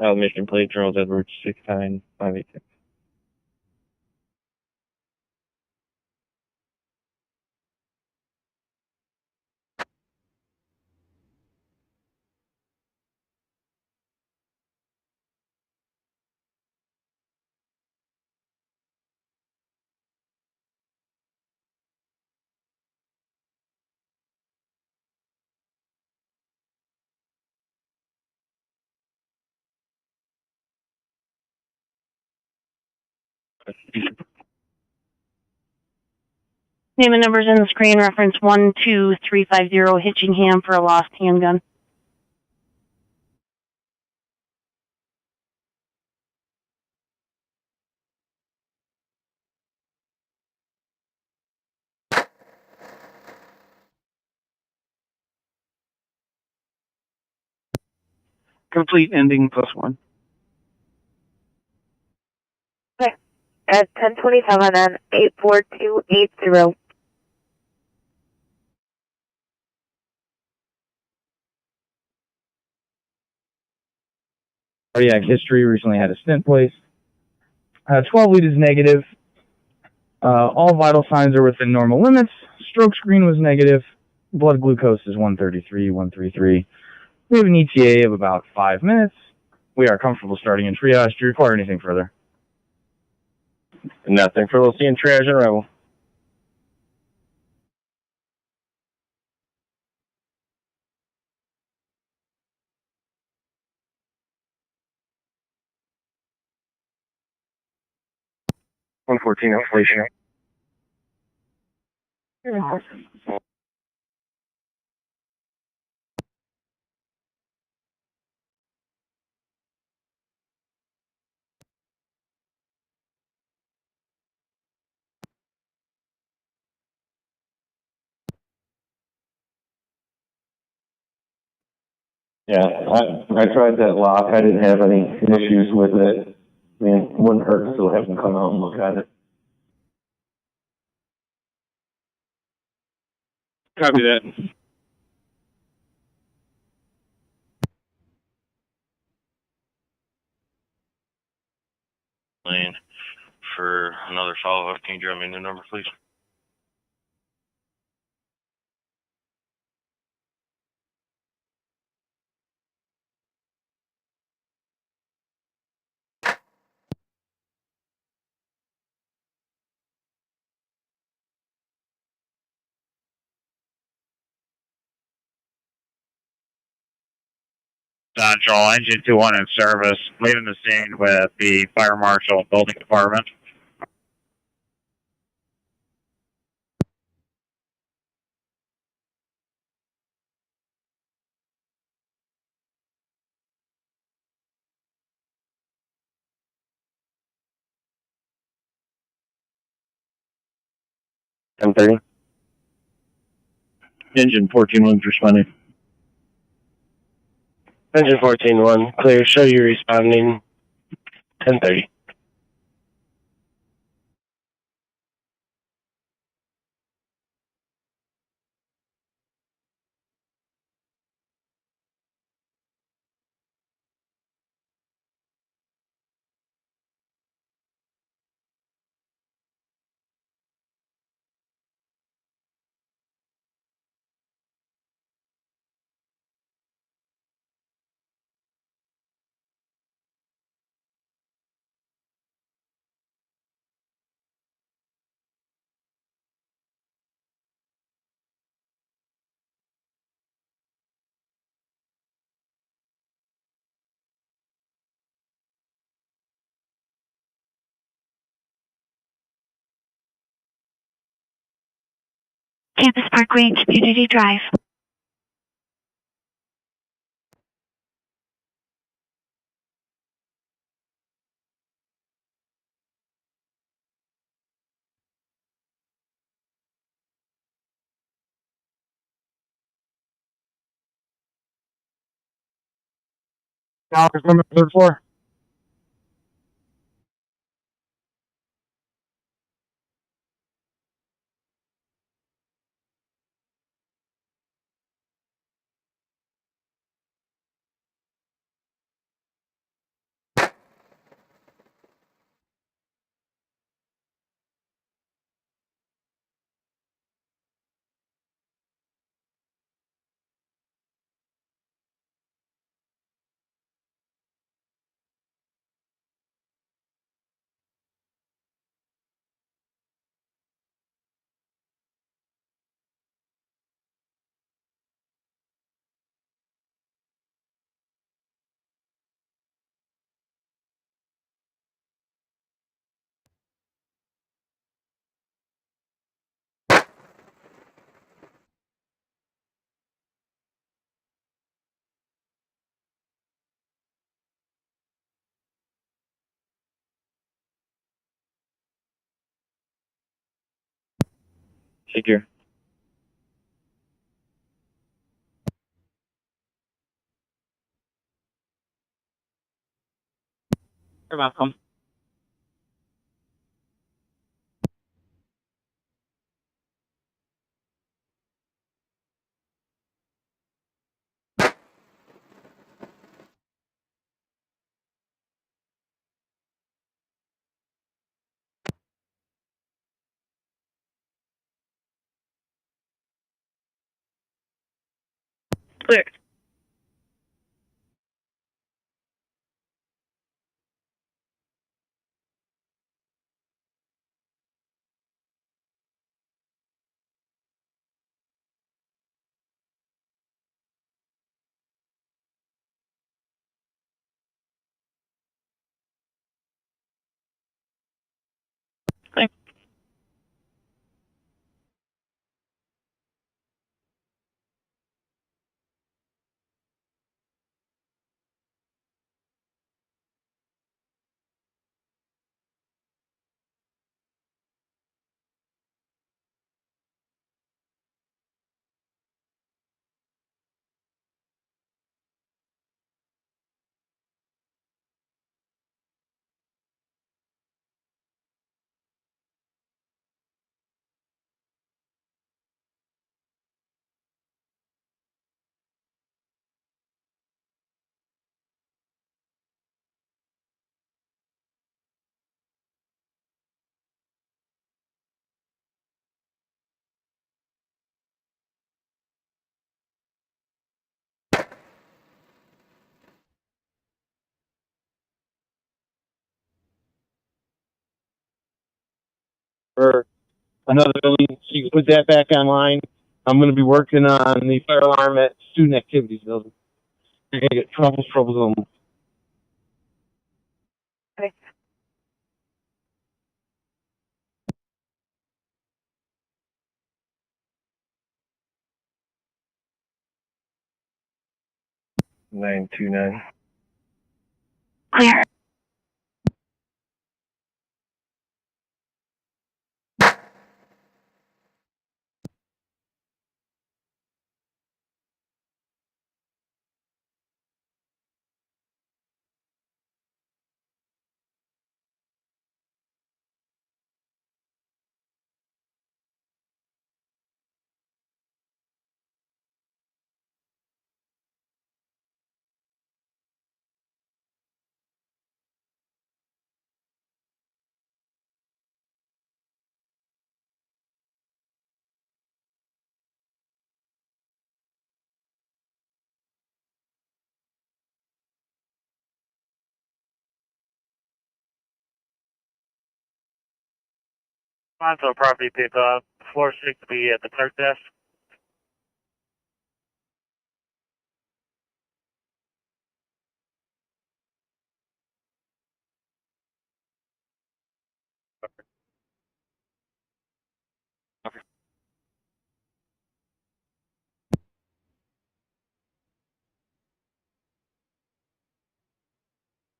Mission plate, Charles Edwards, 69586. Name and numbers in the screen, reference 12350, Hitchingham for a lost handgun. Complete ending +1. Okay. At 1027 and 84280. Cardiac history, recently had a stent placed. 12 lead is negative. All vital signs are within normal limits. Stroke screen was negative. Blood glucose is 133, 133. We have an ETA of about 5 minutes. We are comfortable starting in triage. Do you require anything further? Nothing for we'll see in triage and arrival. $114 inflation. Yeah, I tried that lock. I didn't have any issues with it. I mean, it wouldn't hurt to still have them come out and look at it. Copy that. Lane for another follow-up. Can you drop me a new number, please? Central, engine 21 in service, leaving the scene with the fire marshal and building department. $1030. Engine 14-1 responding. Engine 14-1, clear. Show you responding. 1030. Campus Parkway, Community Drive. Gallagher's limit, 3rd floor. Take care. You're welcome. Clear. For another building, so you can put that back online. I'm going to be working on the fire alarm at student activities building. You're going to get troubles on. Okay. Nine two nine. Clear. Responsible property people, floor 6B at the clerk desk.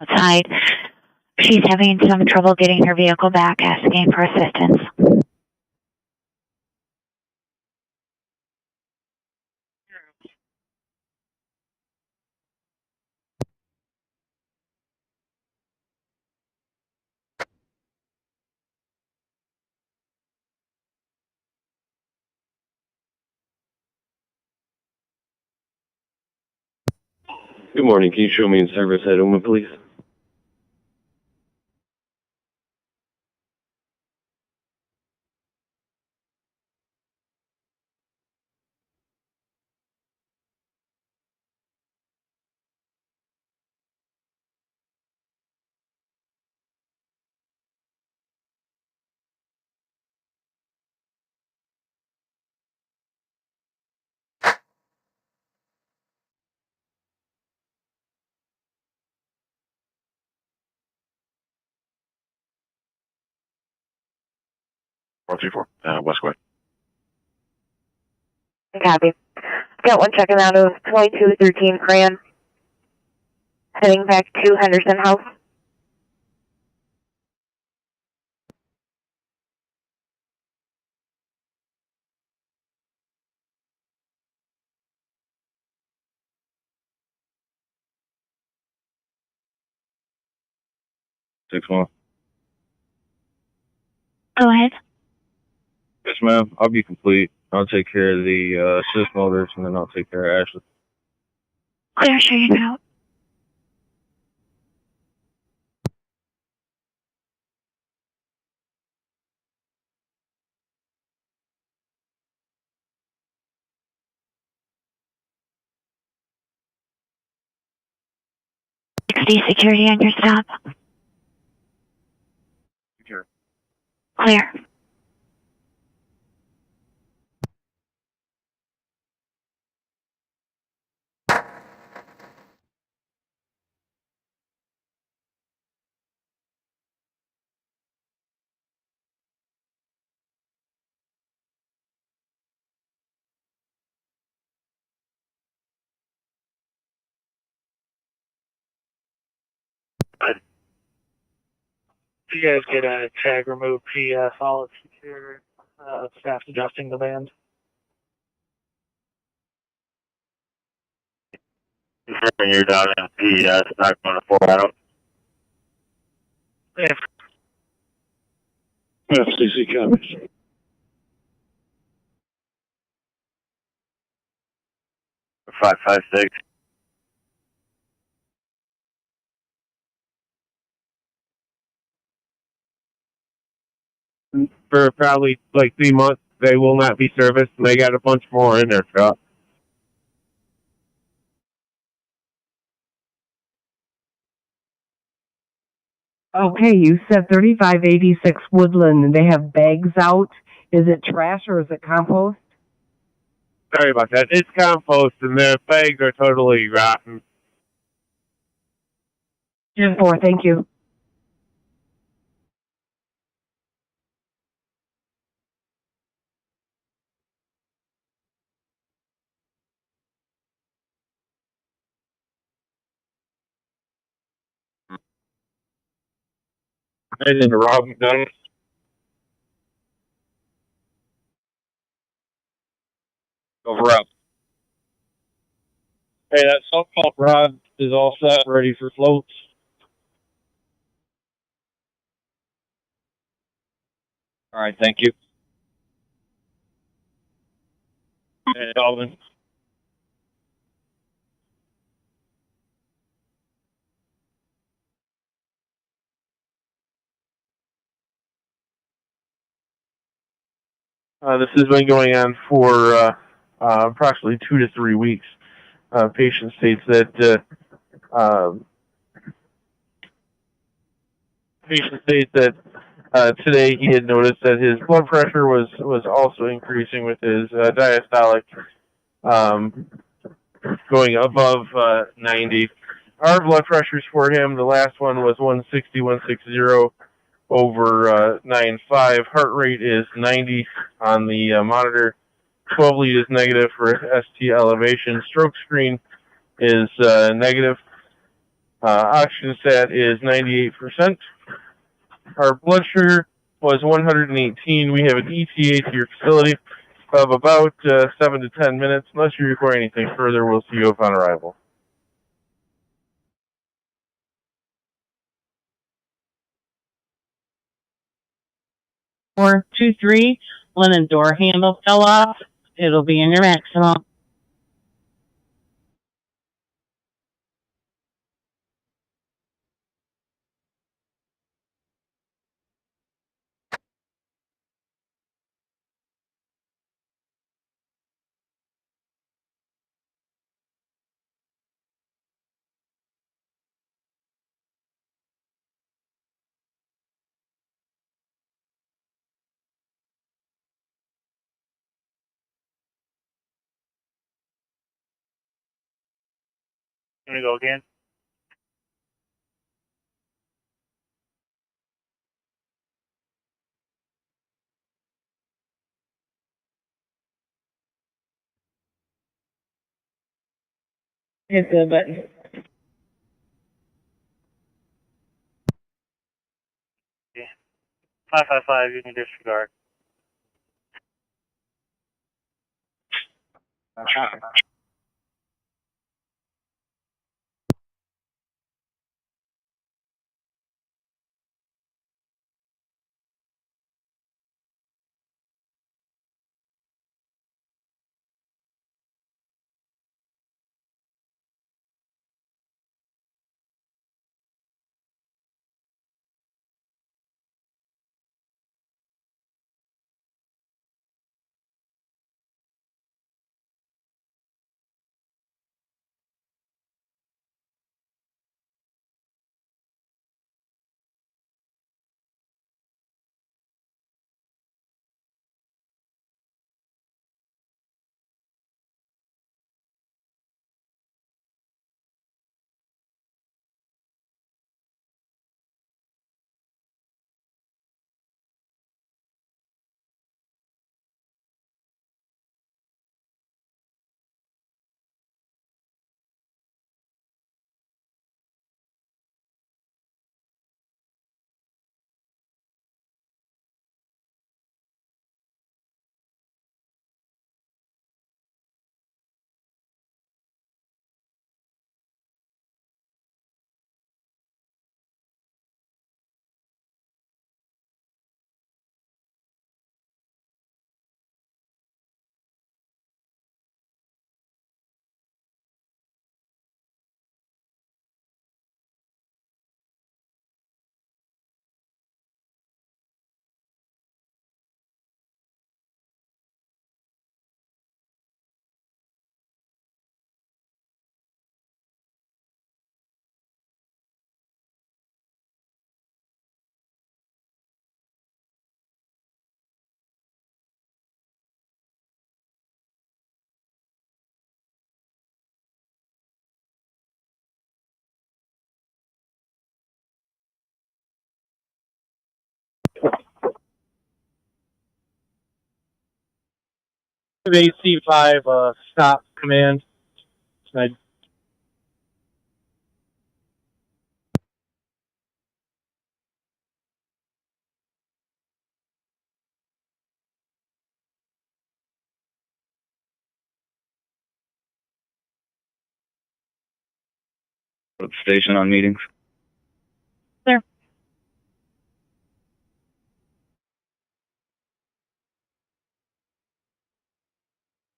Outside. She's having some trouble getting her vehicle back, asking for assistance. Good morning. Can you show me in service at Uma, please? Westway. Copy. Got one checking out of 2213 Cran. Heading back to Henderson House. 6-1. Go ahead. Yes, ma'am. I'll be complete. I'll take care of the assist motors, and then I'll take care of Ashley. Clear, show your out. Security on your stop. Secure. Clear. If you guys get a tag removed, all it's secure, staff adjusting the band. You're down in the not going to 4 out. Yeah. FCC comments. Five, 5, 6. For probably like 3 months, they will not be serviced, and they got a bunch more in their shop. Okay, you said 3586 Woodland, and they have bags out. Is it trash or is it compost? Sorry about that. It's compost, and their bags are totally rotten. 10-4, thank you. And then Rob McDonald. Over up. Hey, that salt pump rod is all set, ready for floats. All right, thank you. Hey, Alvin. This has been going on for approximately 2 to 3 weeks. Patient states that today he had noticed that his blood pressure was also increasing with his diastolic going above 90. Our blood pressures for him, the last one was 160, 160 over 95. Heart rate is 90 on the monitor. 12 lead is negative for ST elevation. Stroke screen is negative. Oxygen stat is 98%. Our blood sugar was 118. We have an ETA to your facility of about 7 to 10 minutes. Unless you require anything further, we'll see you upon arrival. 423, when the door handle fell off, it'll be in your maximum. Can we go again? Hit the button. Yeah. 555, you can disregard. AC5, stop command. Station on meetings. Sir.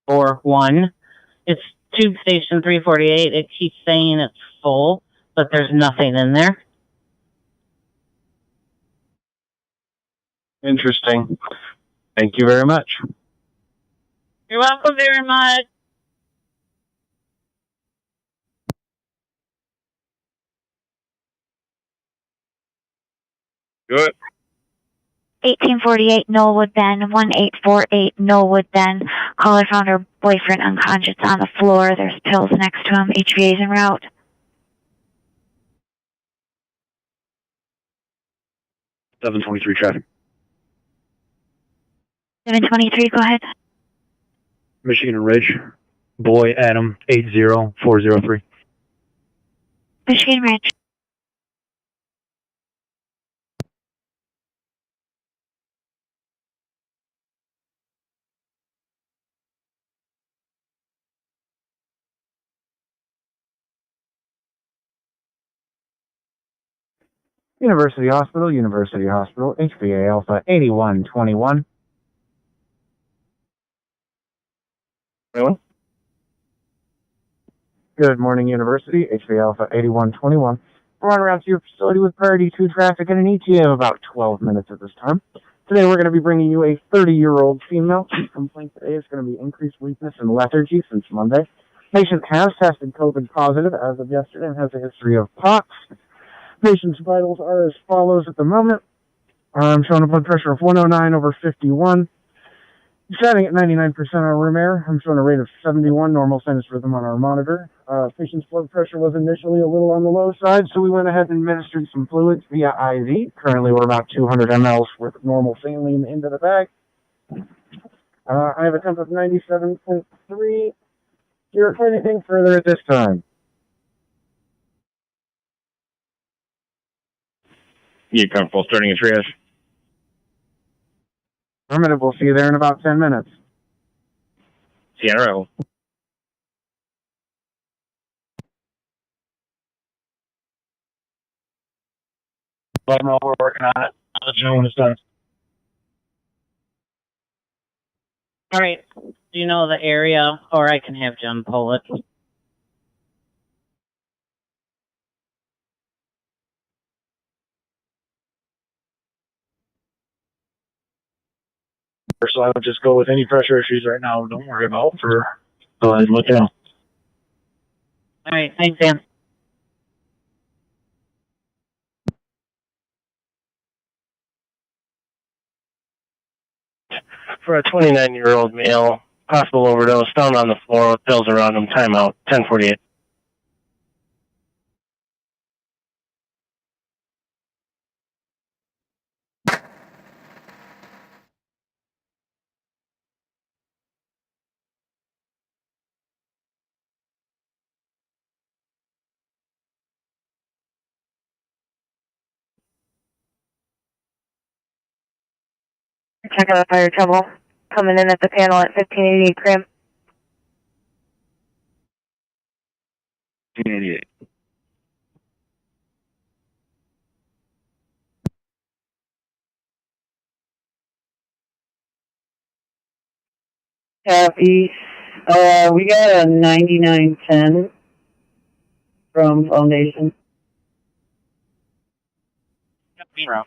Or one. It's tube station 348. It keeps saying it's full, but there's nothing in there. Interesting. Thank you very much. You're welcome very much. Good. 1848 Knollwood Bend, 1848 Knollwood Bend. Caller found her boyfriend unconscious on the floor. There's pills next to him. HVA's en route. 723 traffic. 723, go ahead. Michigan Ridge. Boy Adam 80403. Michigan Ridge. University Hospital, HBA Alpha 8121. Anyone? Good morning, University, HBA Alpha 8121. We're on route to your facility with priority 2 traffic and an ETA of about 12 minutes at this time. Today we're going to be bringing you a 30-year-old female. The complaint today is going to be increased weakness and lethargy since Monday. Patient has tested COVID positive as of yesterday and has a history of POTS. Patient's vitals are as follows at the moment. I'm showing a blood pressure of 109/51. Setting at 99% on room air. I'm showing a rate of 71, normal sinus rhythm on our monitor. Patient's blood pressure was initially a little on the low side, so we went ahead and administered some fluids via IV. Currently, we're about 200 mLs worth of normal saline into the bag. I have a temp of 97.3. Here for anything further at this time. You comfortable starting a triage? Affirmative. We'll see you there in about 10 minutes. See you on arrival. Let them know we're working on it. I'll let you know when it's done. All right. Do you know the area, or I can have Jim pull it? So I would just go with any pressure issues right now. Don't worry about for. So I'd look out. All right. Thanks, Dan. For a 29-year-old male, possible overdose, found on the floor with pills around him. Timeout. 10:48. Checking the fire trouble. Coming in at the panel at 1588 Crim. 1588. Copy. We got a 9910 from Foundation. Route.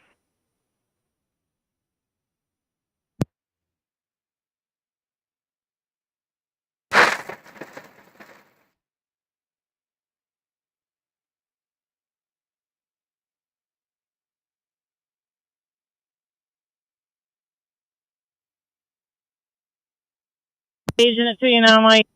Agent it to you now, Mike.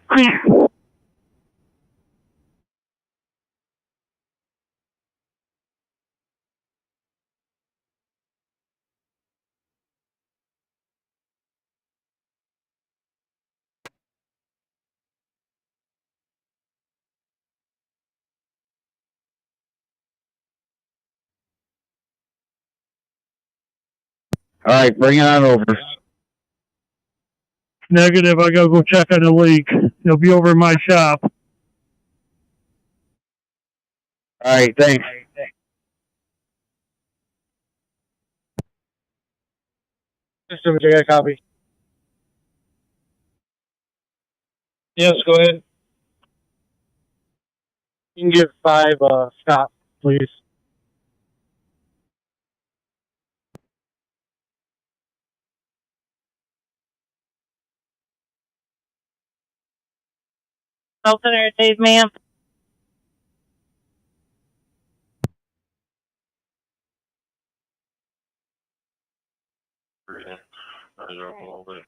Clear. All right, bring it on over. Negative, I gotta go check on the leak. He'll be over in my shop. All right, thanks. System, I got a copy. Yes, go ahead. You can give 5 stop, please. Alternate days, ma'am. A little bit.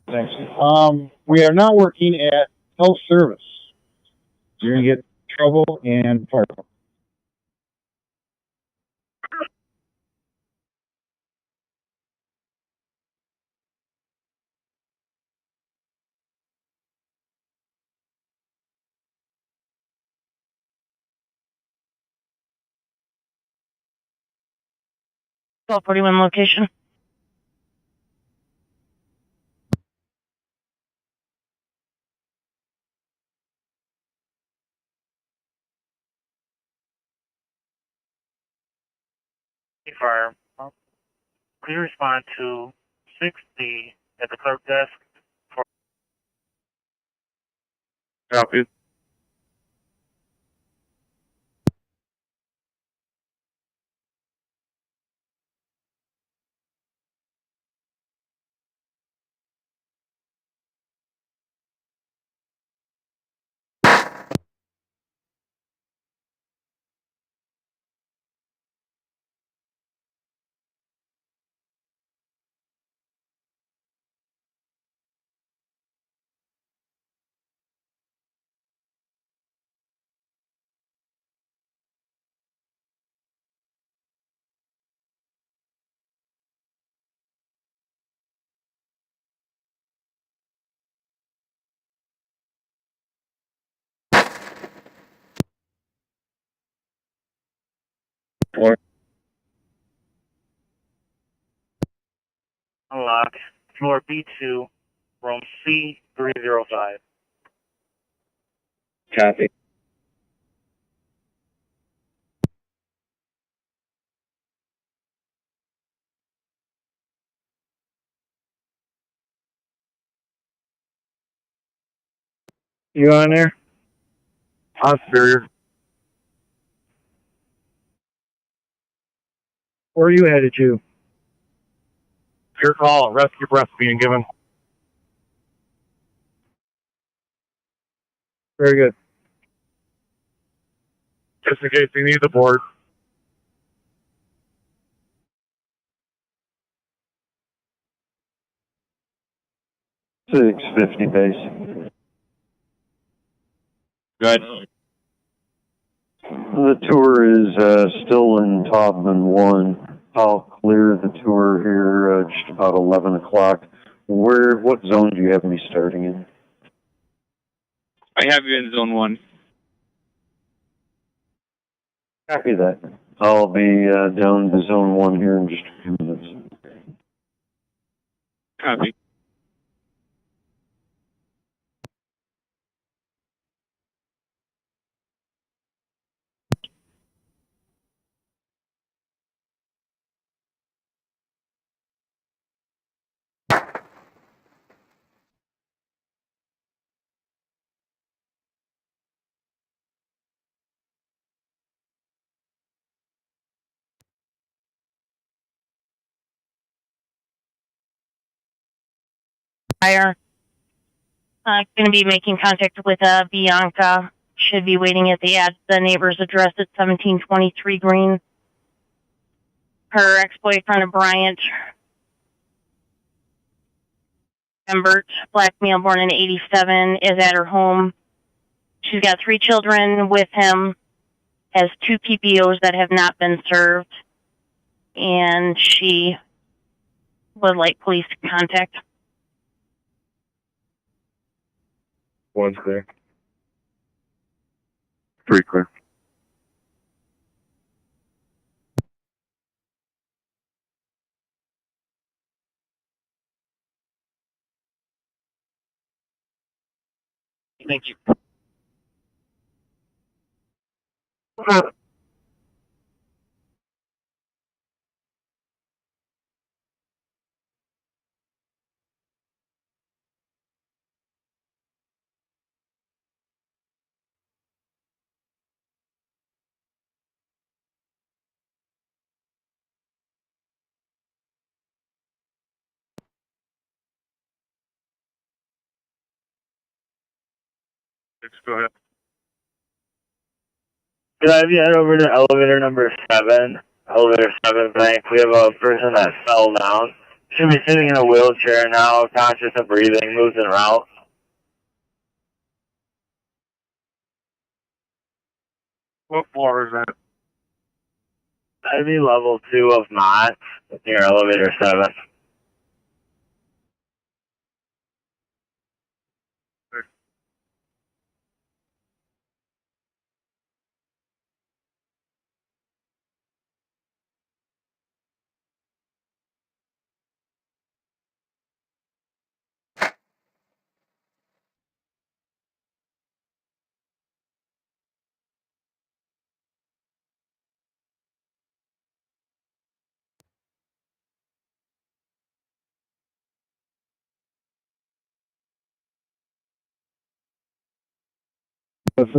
Thanks. We are not working at health service. You're gonna get trouble and fire. Twelve 41 location. Fire. Please respond to 60 at the clerk desk. Copy. Unlock. Floor B2, room C305. Copy. You on there? On Superior. Where are you headed to? Your call. Rescue breath being given. Very good. Just in case you need the board. 650 base. Good. The tour is still in Taubman 1. I'll clear the tour here just about 11 o'clock. What zone do you have me starting in? I have you in zone 1. Copy that. I'll be down to zone 1 here in just a few minutes. Copy. Fire. Going to be making contact with Bianca. Should be waiting at the neighbor's address at 1723 Green. Her ex-boyfriend, Bryant Embert, black male born in 87, is at her home. She's got 3 children with him, has 2 PPOs that have not been served, and she would like police contact. One's clear. 3 clear. Thank you. Go ahead. Could I have you head over to elevator number 7? Elevator 7 bank. We have a person that fell down. Should be sitting in a wheelchair now, conscious of breathing, moves en route. What floor is that? That'd be level 2 of Mott, near elevator 7.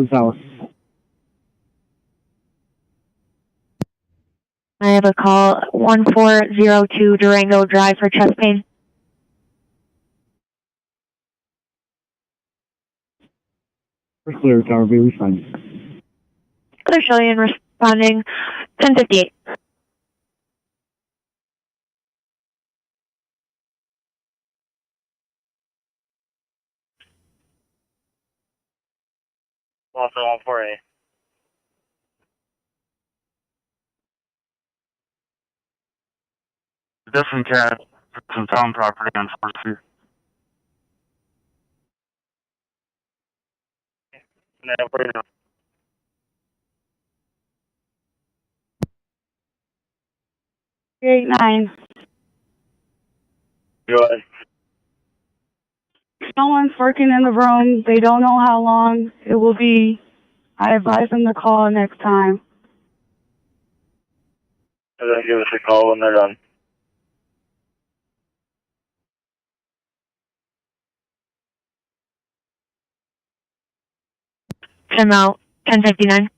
South. I have a call 1402 Durango Drive for chest pain. We're clear, Tower B, respond. Clear Shillian responding 1058. Also all 4A. Different cat, some town property on 4th Street. Eight nine. Go ahead. Someone's working in the room. They don't know how long it will be. I advise them to call next time. And then give us a call when they're done. Time out 1059.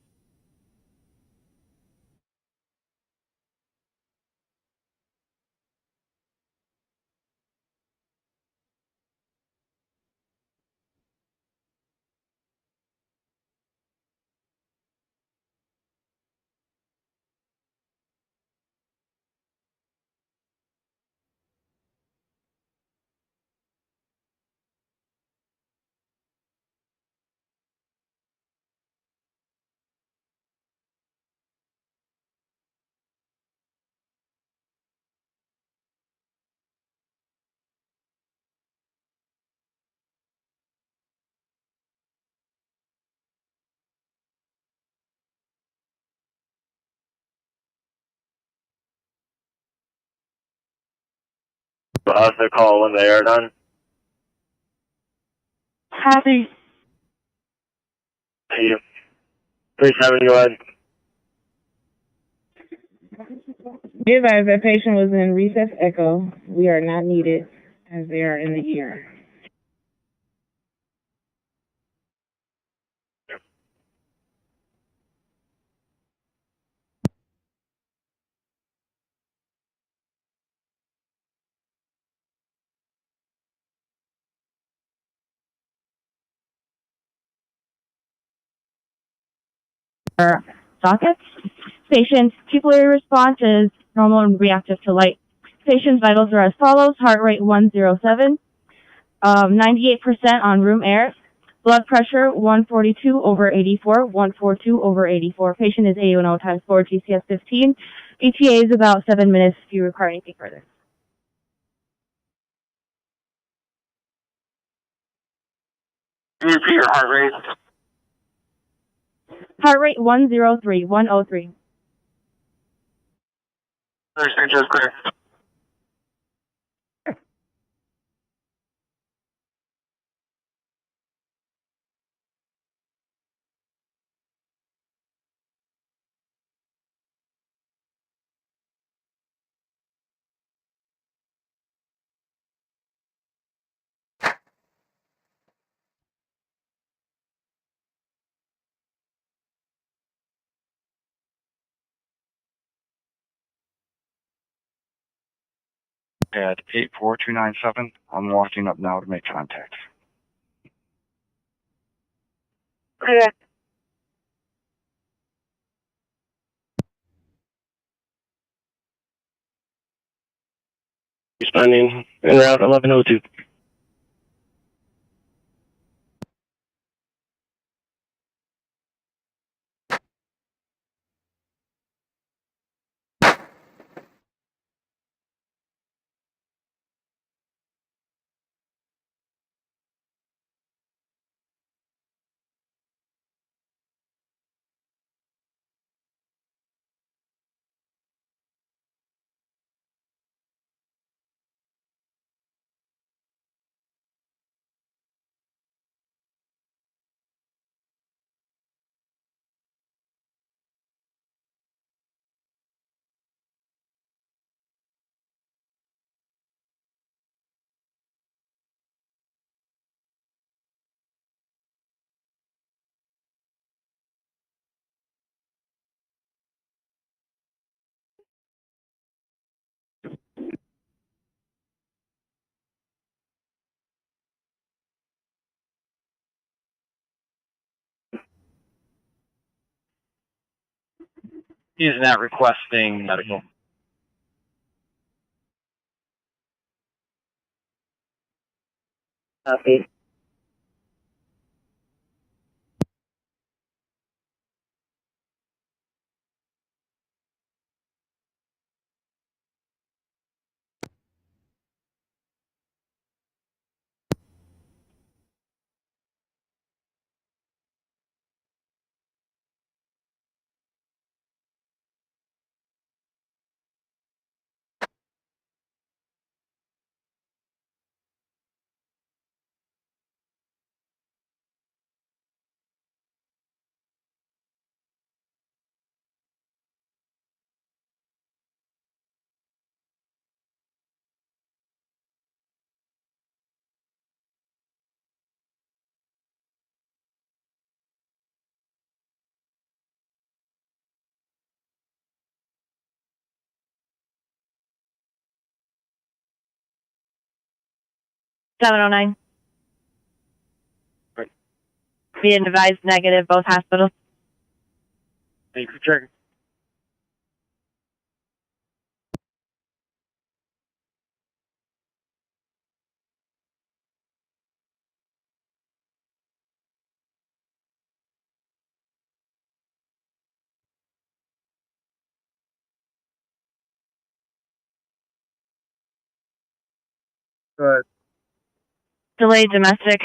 We'll have to call when they are done. Happy. Thank you. 37, go ahead. Be advised that patient was in recess echo. We are not needed as they are in the ear. sockets. Patient's pupillary response is normal and reactive to light. Patient's vitals are as follows: heart rate 107, 98% on room air, blood pressure 142/84, 142/84. Patient is AUNO times 4 GCS 15. ETA is about 7 minutes if you require anything further. Repeat your heart rate. Heart rate 103, 103. Just clear. At 84297, I'm walking up now to make contact. Okay. Responding en route 1102. He is not requesting medical. Copy. $709. Right. Being advised negative, both hospitals. Thank you for checking. Good. Delayed domestic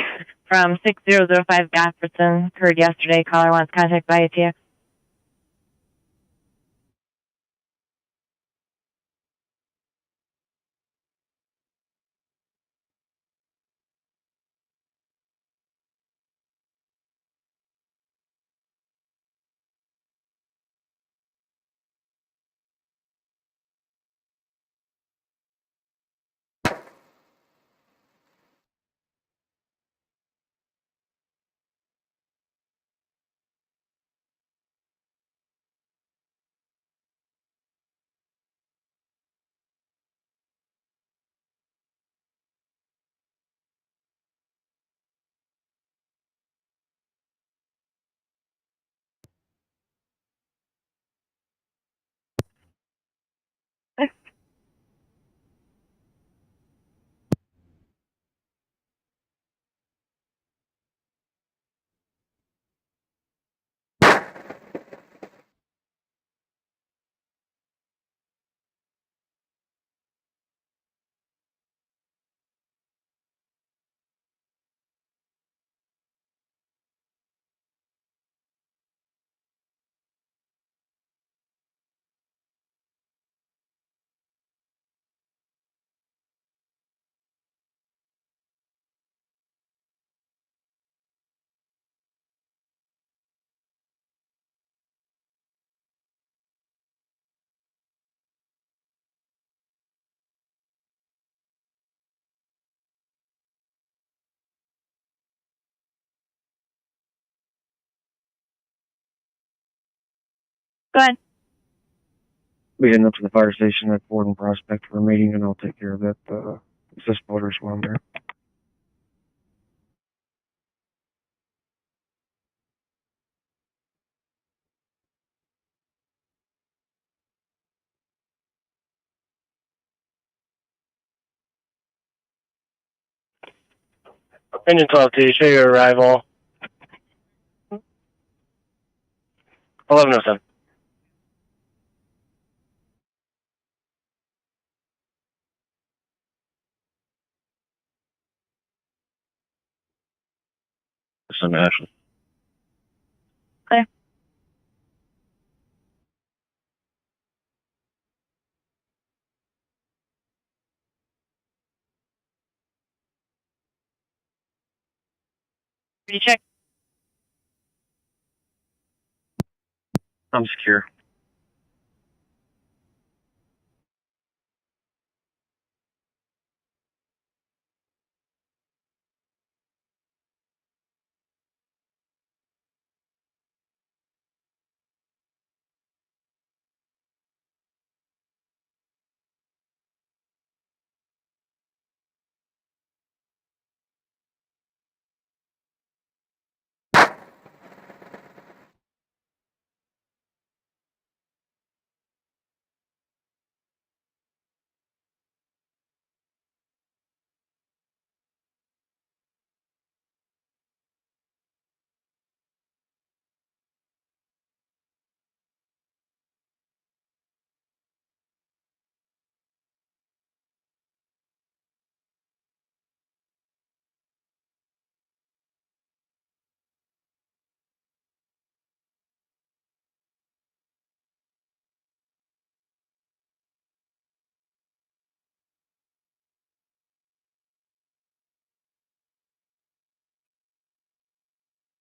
from 6005 Gafferson occurred yesterday. Caller wants contact by ATX. Go ahead. Be heading up to the fire station at Ford and Prospect for a meeting, and I'll take care of that assist voters while I'm there. Engine 12T, show your arrival. 1107. Some Ashley. Okay. Did you check? I'm secure.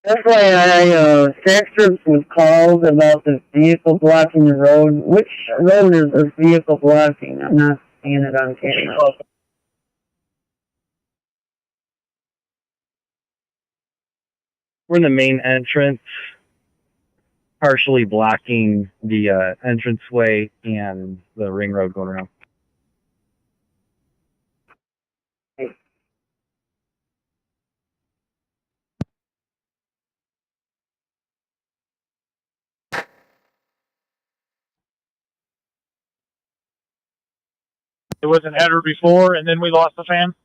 FYI, Saxton was called about this vehicle blocking the road. Which road is this vehicle blocking? I'm not seeing it on camera. We're in the main entrance, partially blocking the entranceway and the ring road going around. It was an header before, and then we lost the fan.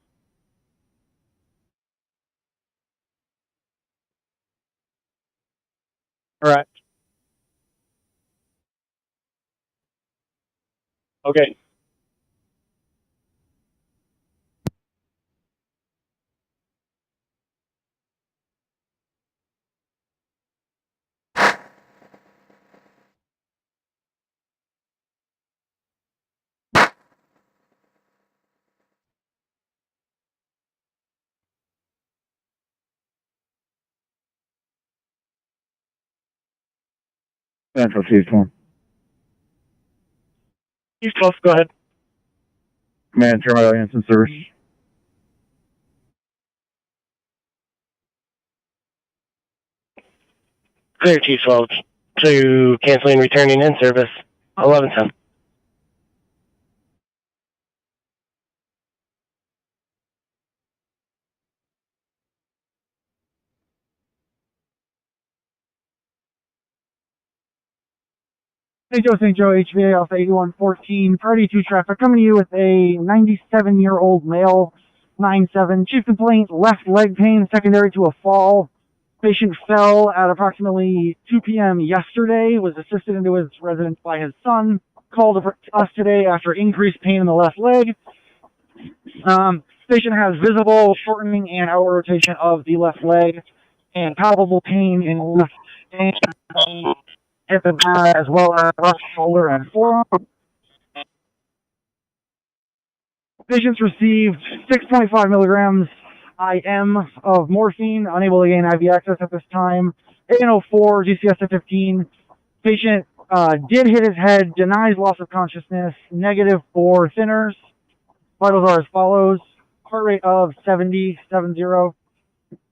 All right. Okay. Central Chief 1. Chief 12, go ahead. Command, Terminal Answer Service. Clear, Chief 12. To canceling returning in service. 1110. St. Joe, HVA Alpha 8114, Priority 2 traffic, coming to you with a 97-year-old male, 9-7. Chief complaint, left leg pain secondary to a fall. Patient fell at approximately 2 p.m. yesterday, was assisted into his residence by his son, called us today after increased pain in the left leg. Patient has visible shortening and outward rotation of the left leg and palpable pain in left hip and thigh, as well as left shoulder and forearm. Patients received 6.5 milligrams IM of morphine, unable to gain IV access at this time. AN04, GCS at 15. Patient did hit his head, denies loss of consciousness, negative for thinners. Vitals are as follows: heart rate of 70,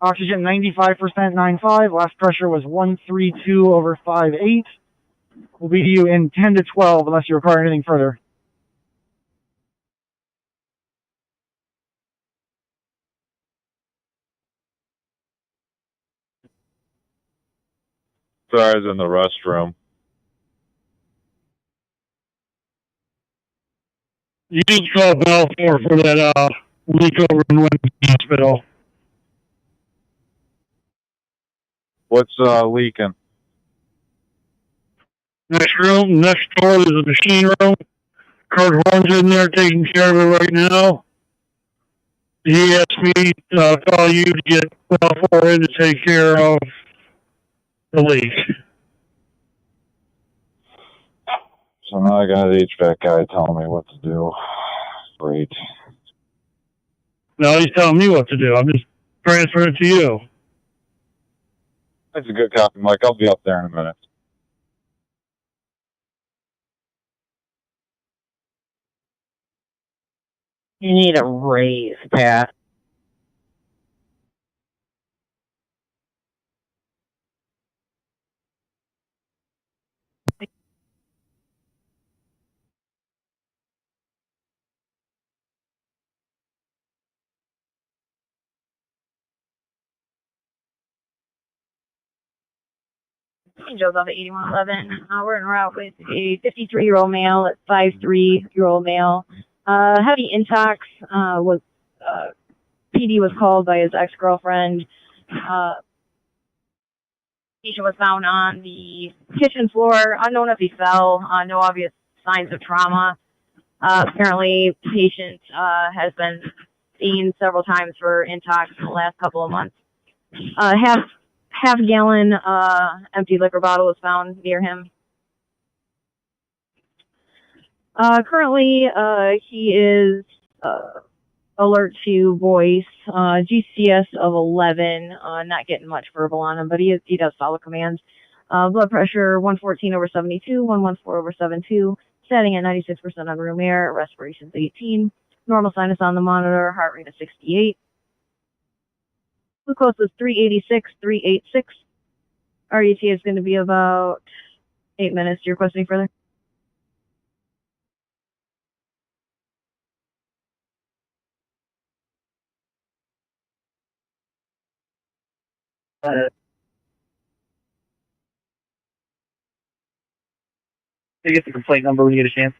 oxygen 95%, 95. Last pressure was 132/5/8. We'll be to you in 10 to 12 unless you require anything further. Sorry, I was in the restroom. You need to call Balfour for that leak over in Women's Hospital. What's leaking? Next room, next door, there's a machine room. Kurt Horn's in there taking care of it right now. He asked me to call you to get Balfour in to take care of the leak. So now I got an HVAC guy telling me what to do. Great. Now he's telling me what to do. I'm just transferring it to you. That's a good copy, Mike. I'll be up there in a minute. You need a raise, Pat. Angels off at 8111. We're en route with a 53-year-old male at 53-year-old male. Heavy intox. PD was called by his ex-girlfriend. Patient was found on the kitchen floor. Unknown if he fell. No obvious signs of trauma. Apparently, the patient has been seen several times for intox in the last couple of months. Half-gallon empty liquor bottle was found near him. Currently, he is alert to voice, GCS of 11, not getting much verbal on him, but he does follow commands. Blood pressure 114/72, 114/72, setting at 96% on room air, respirations 18, normal sinus on the monitor, heart rate of 68. Glucose is 386, 386. RET is going to be about 8 minutes. Do you request any further? Can you get the complaint number when you get a chance?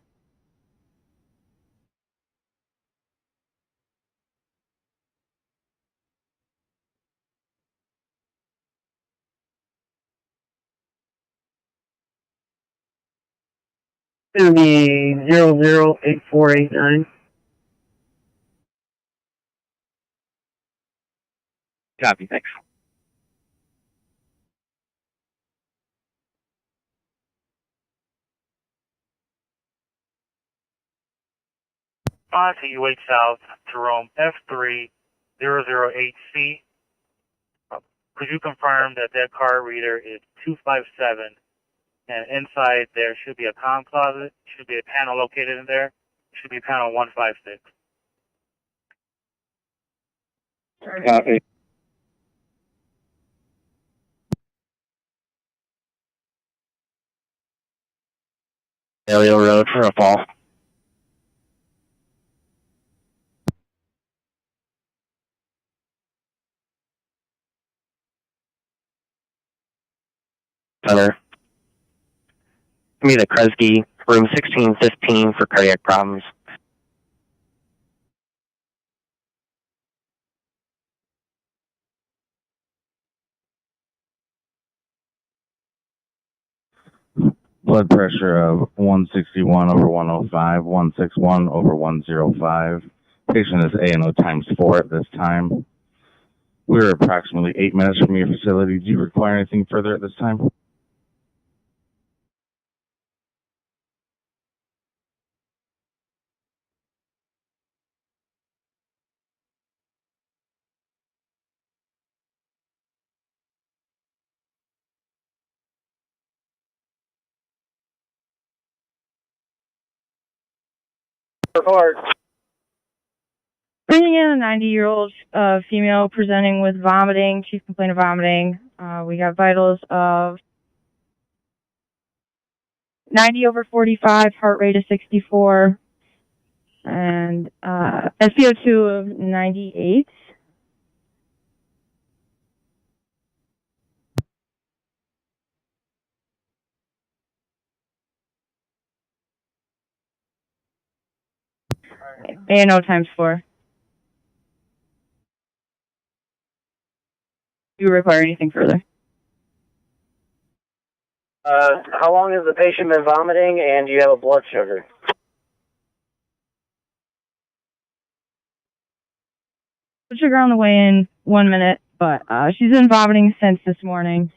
It's going to be 008489. Copy, thanks. To you wait south to Rome F3008C. Could you confirm that that card reader is 257 and inside there should be a comm closet, should be a panel located in there, should be panel 156. Copy. Elio Road for a fall. Center. Give me the Kresge, room 1615 for cardiac problems. Blood pressure of 161/105, 161/105. Patient is ANO times 4 at this time. We're approximately 8 minutes from your facility. Do you require anything further at this time? Report. Bringing in a 90-year-old female presenting with vomiting, chief complaint of vomiting. We got vitals of 90 over 45, heart rate of 64, and SpO2 of 98. ANO times 4. Do you require anything further? How long has the patient been vomiting, and do you have a blood sugar? Blood sugar on the way in 1 minute, but she's been vomiting since this morning.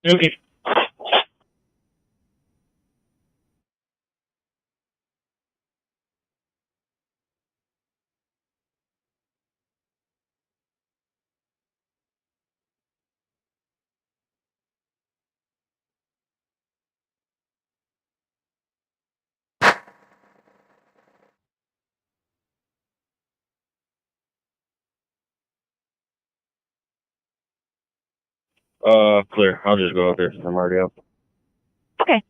Okay. Clear. I'll just go out there. I'm already up. Okay.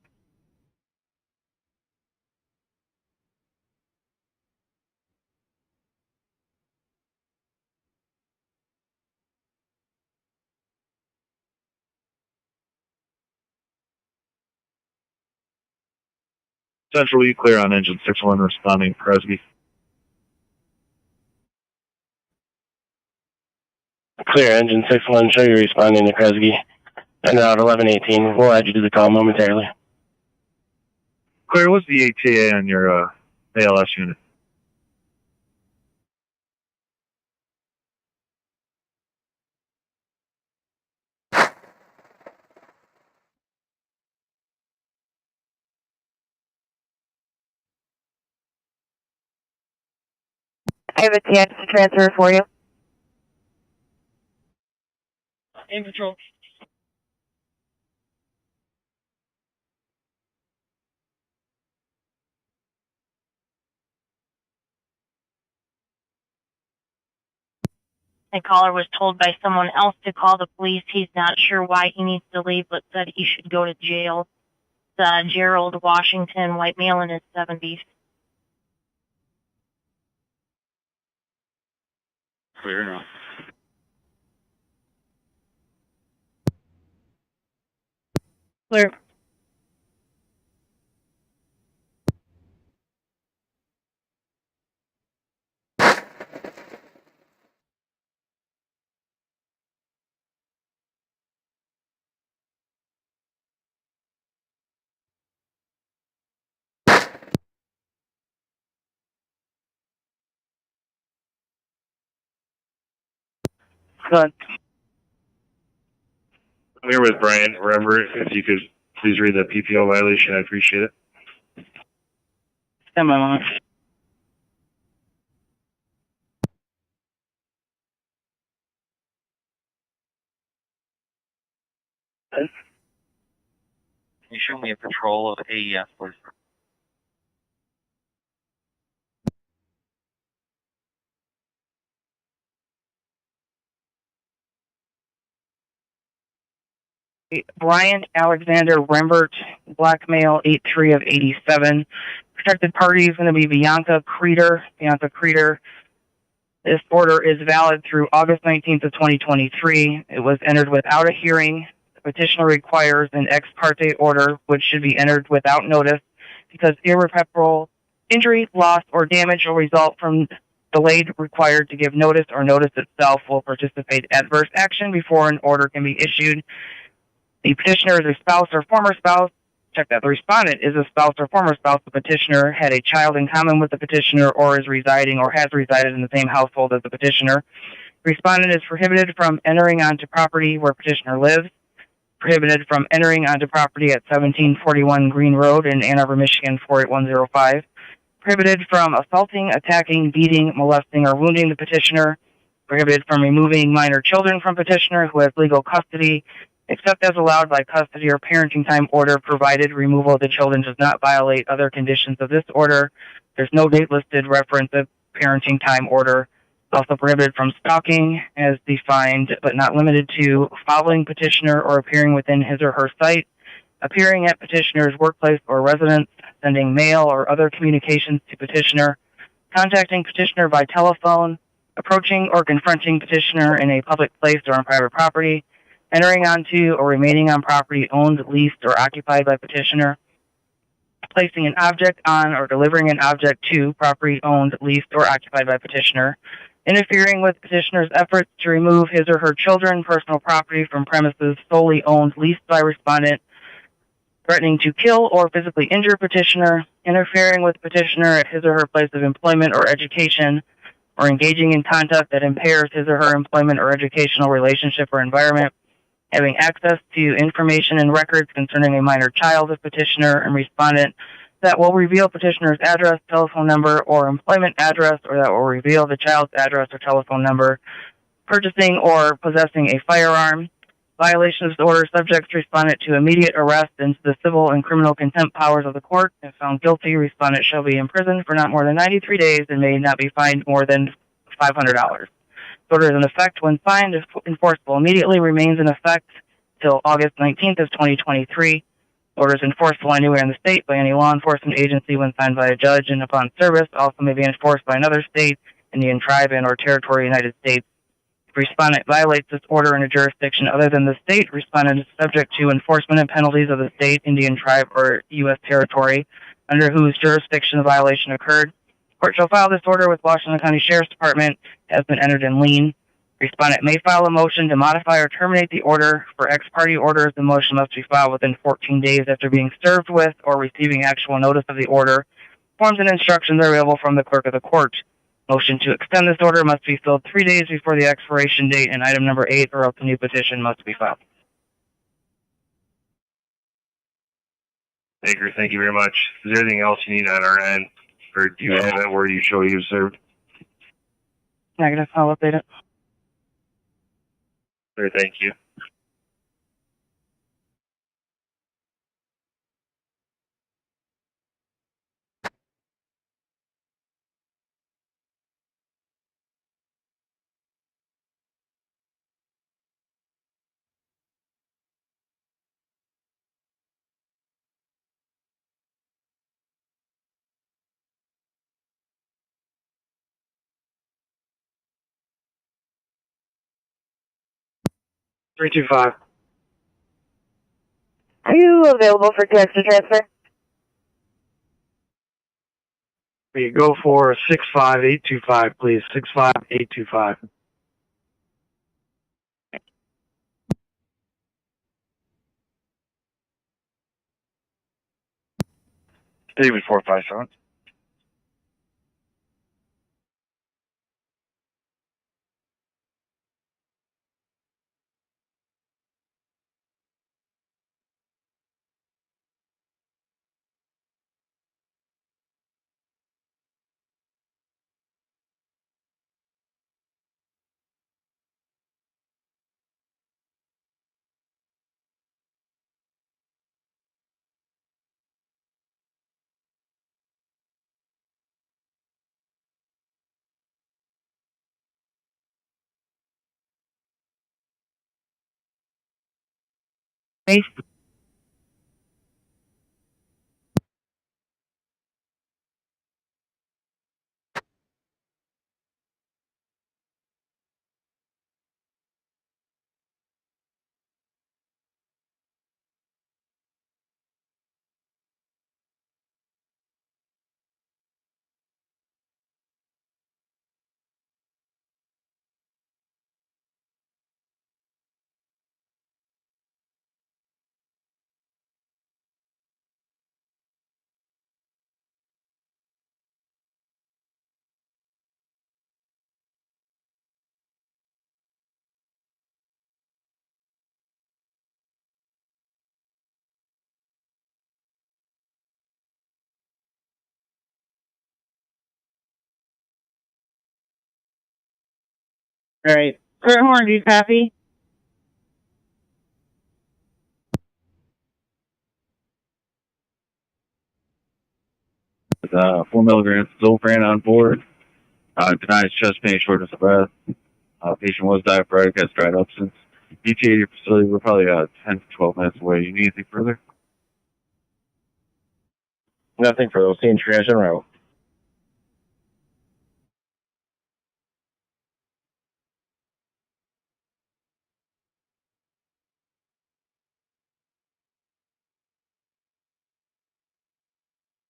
Central E clear on engine 61 responding Kresge. Clear, engine 61, show you responding to Kresge. And out 1118, we'll add you to the call momentarily. Clear, what's the ETA on your ALS unit? I have a TX transfer for you. In control. The caller was told by someone else to call the police. He's not sure why he needs to leave, but said he should go to jail. Gerald Washington, white male in his 70s. Clear now. Clear. Good. I'm here with Brian. Remember, if you could please read the PPO violation, I appreciate it. Stand by, moment. Can you show me a patrol of AES, please? Brian Alexander Rembert, black male, 83 of 87. Protected party is going to be Bianca Creeder. Bianca Creeder. This order is valid through August 19th of 2023. It was entered without a hearing. The petitioner requires an ex parte order, which should be entered without notice, because irreparable injury, loss, or damage will result from delayed required to give notice, or notice itself will participate adverse action before an order can be issued. The petitioner is a spouse or former spouse. Check that. The respondent is a spouse or former spouse. The petitioner had a child in common with the petitioner, or is residing or has resided in the same household as the petitioner. The respondent is prohibited from entering onto property where petitioner lives. Prohibited from entering onto property at 1741 Green Road in Ann Arbor, Michigan 48105. Prohibited from assaulting, attacking, beating, molesting, or wounding the petitioner. Prohibited from removing minor children from petitioner who has legal custody, except as allowed by custody or parenting time order, provided removal of the children does not violate other conditions of this order. There's no date listed reference. The parenting time order. Also prohibited from stalking as defined but not limited to following petitioner or appearing within his or her sight, appearing at petitioner's workplace or residence, sending mail or other communications to petitioner, contacting petitioner by telephone, approaching or confronting petitioner in a public place or on private property, entering onto or remaining on property owned, leased, or occupied by petitioner, placing an object on or delivering an object to property owned, leased, or occupied by petitioner, interfering with petitioner's efforts to remove his or her children, personal property from premises solely owned, leased by respondent, threatening to kill or physically injure petitioner, interfering with petitioner at his or her place of employment or education, or engaging in conduct that impairs his or her employment or educational relationship or environment, having access to information and records concerning a minor child of petitioner and respondent that will reveal petitioner's address, telephone number, or employment address, or that will reveal the child's address or telephone number, purchasing or possessing a firearm. Violation of this order subjects respondent to immediate arrest into the civil and criminal contempt powers of the court. If found guilty, respondent shall be imprisoned for not more than 93 days and may not be fined more than $500. The order is in effect when signed, if enforceable immediately, remains in effect till August 19th of 2023. Order is enforceable anywhere in the state by any law enforcement agency when signed by a judge and upon service. Also may be enforced by another state, Indian tribe, and or territory of the United States. If respondent violates this order in a jurisdiction other than the state, respondent is subject to enforcement and penalties of the state, Indian tribe, or U.S. territory under whose jurisdiction the violation occurred. Court shall file this order with Washington County Sheriff's Department. Has been entered in lien. Respondent may file a motion to modify or terminate the order. For ex parte orders, the motion must be filed within 14 days after being served with or receiving actual notice of the order. Forms and instructions are available from the clerk of the court. Motion to extend this order must be filled 3 days before the expiration date, and item number 8, or else a new petition must be filed. Baker, thank you very much. Is there anything else you need on our end? Or do you have it where you show you've served? Negative, I'll update it. Sir, thank you. Three two five. Are you available for taxi transfer? We go for 65825, please. 65825. David 457. Base. All right. Kurt Horn, do you copy? With 4 milligrams Zofran on board. Denies chest pain, shortness of breath. Patient was diaphoretic, has dried up since. ETA to your facility, we're probably 10 to 12 minutes away. You need anything further? Nothing for those seeing triage en route.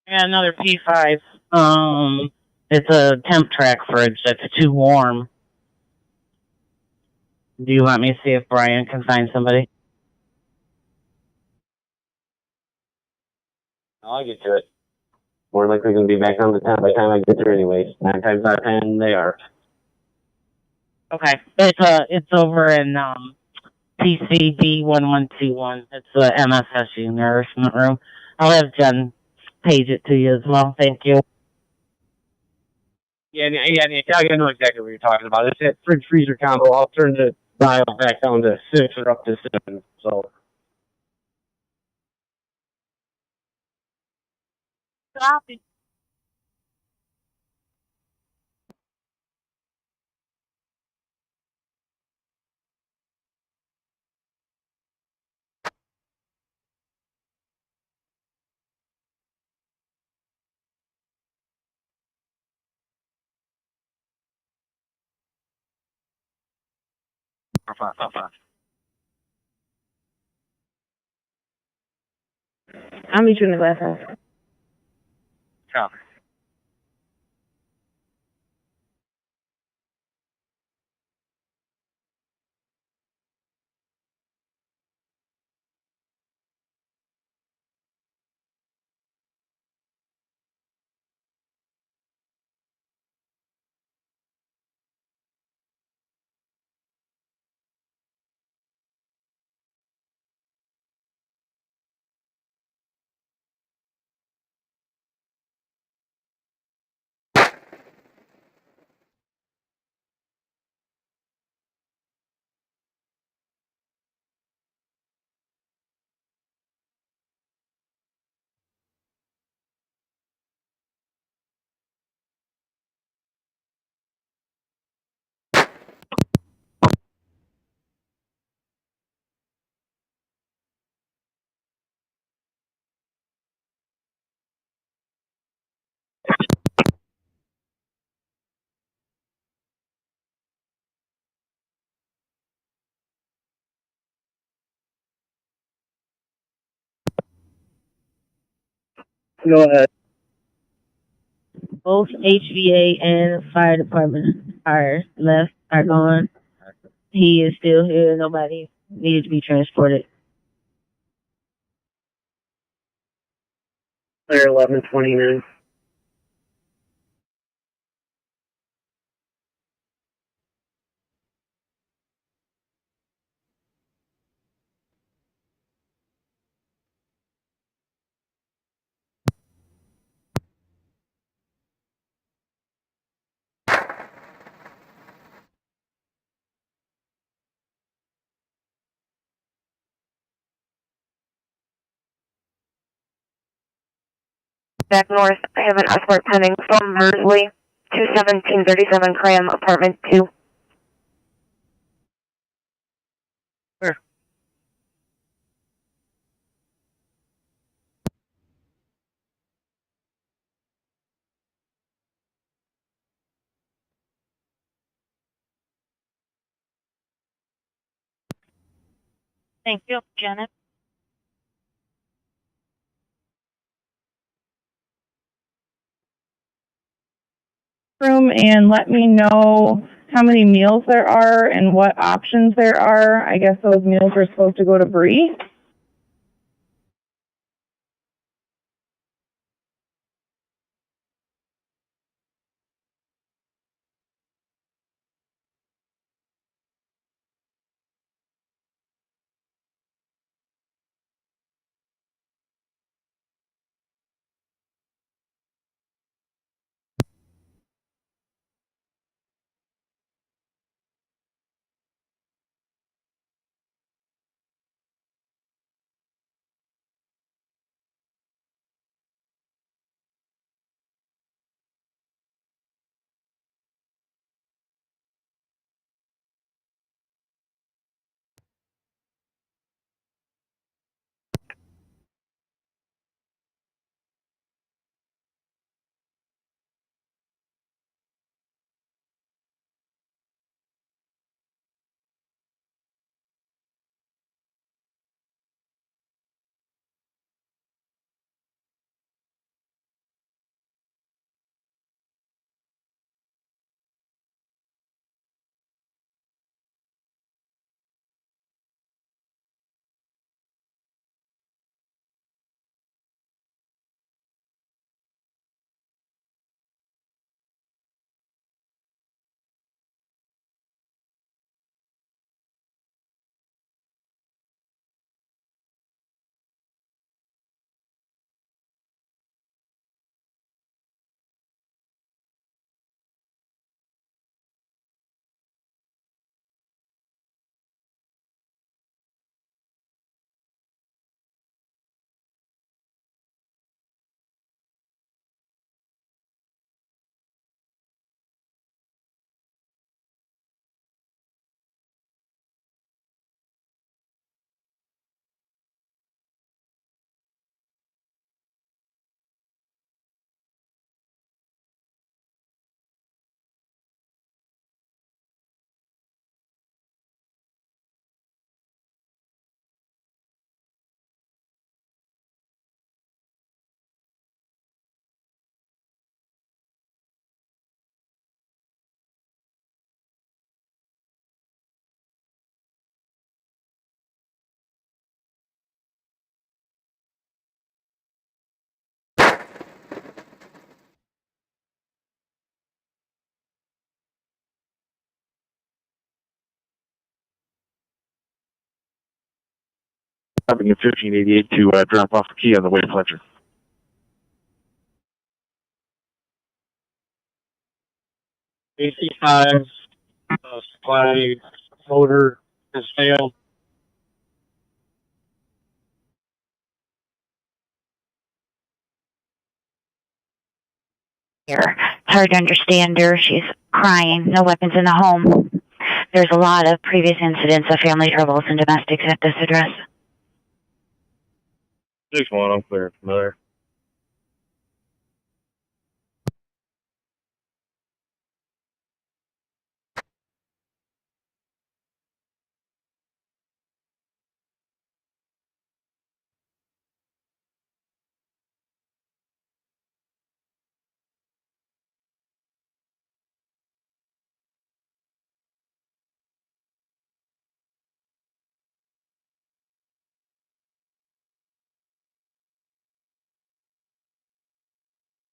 Yeah, another P5. It's a temp track fridge that's too warm. Do you want me to see if Brian can find somebody? I'll get to it. More likely going to be back on the town by the time I get there anyways. 9 times out of 10, they are. Okay. It's over in PCB 1121. It's the MSSU nourishment room. I'll have Jen page it to you as well. Thank you. Yeah, I know exactly what you're talking about. It's that fridge freezer combo. I'll turn the dial back down to 6 or up to 7. So. Stop it. I'll meet you in the glass house. Copy. Go ahead. Both HVA and fire department are gone. He is still here. Nobody needed to be transported. Clear 1129. Back north, I have an escort pending from Mersley, 21737 Cram, apartment 2. Where? Thank you, Janet. Room and let me know how many meals there are and what options there are. I guess those meals are supposed to go to Bree. stopping at 1588 to drop off a key on the way to Fletcher. AC5, supply motor has failed. Here. It's hard to understand her. She's crying. No weapons in the home. There's a lot of previous incidents of family troubles and domestics at this address. 6-1, I'm clear from there.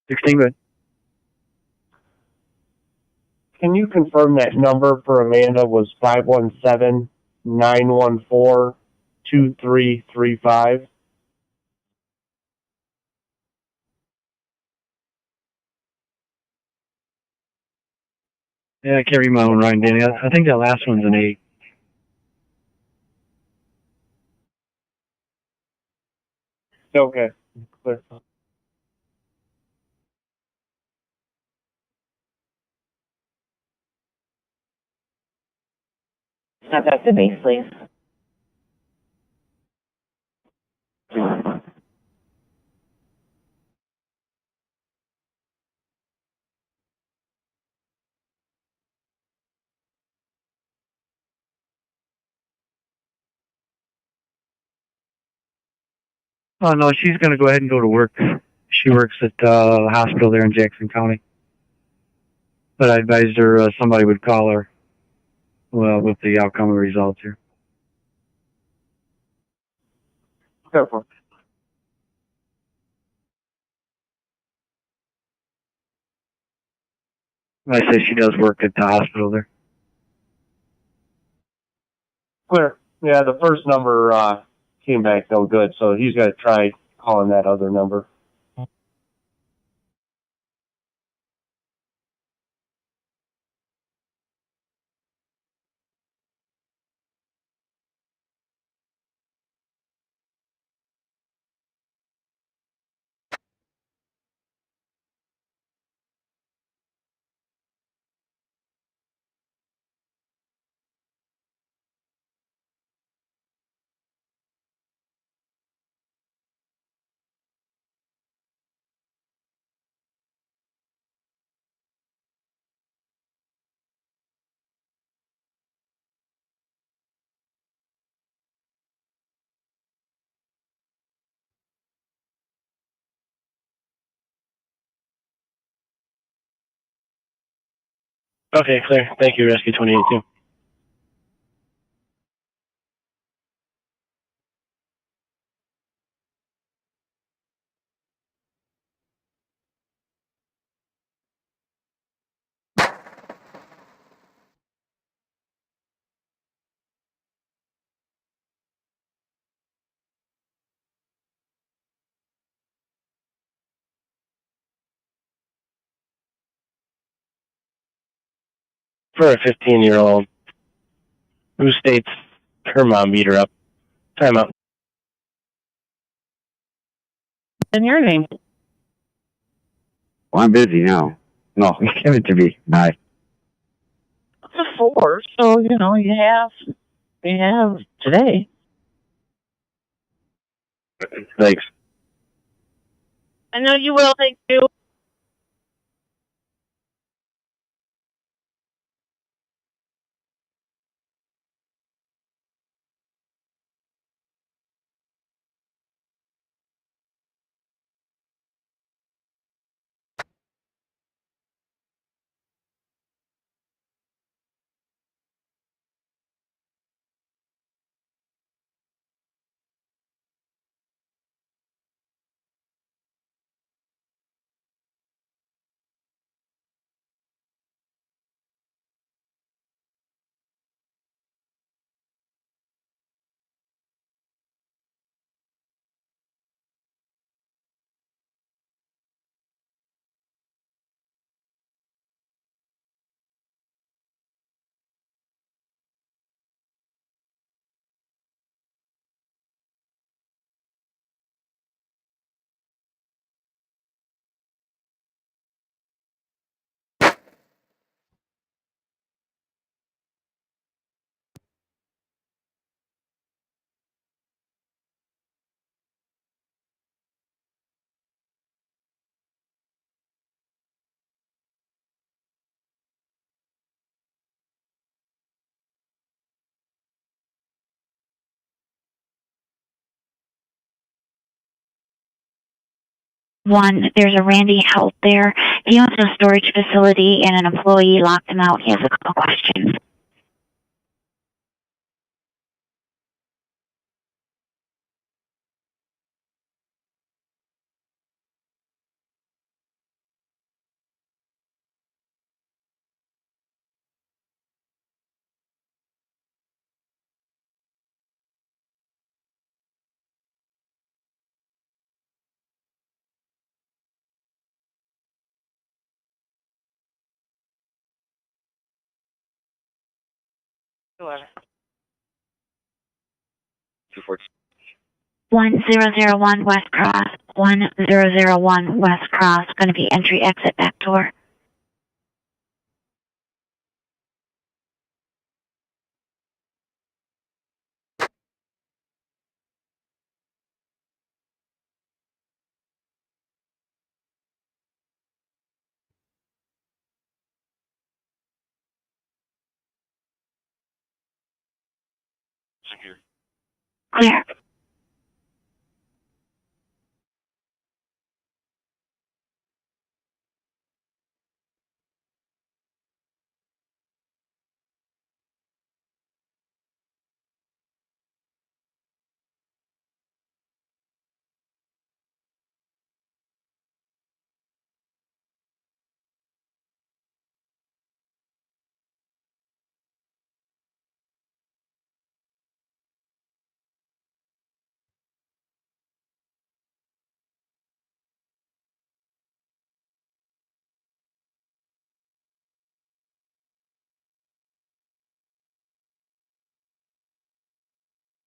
Good. Can you confirm that number for Amanda was 517-914-2335? Yeah, I can't read my own writing, Danny. I think that last one's an 8. Okay. Clear. Step up to base, please. Oh, no, she's going to go ahead and go to work. She works at the hospital there in Jackson County. But I advised her somebody would call her with the outcome and results here. Careful. I say she does work at the hospital there. Clear. Yeah, the first number came back no good, so he's got to try calling that other number. Okay, clear. Thank you, Rescue 282. For a 15-year-old who states her mom beat her up. Time out. And your name? Well, I'm busy now. No, give it to me. Bye. It's a 4, so you have today. Thanks. I know you will. Thank you. One, there's a Randy out there. He owns a storage facility and an employee locked him out. He has a couple questions. Sure. 214. 1001 West Cross. 1001 West Cross. Going to be entry, exit, back door. Secure. Clear.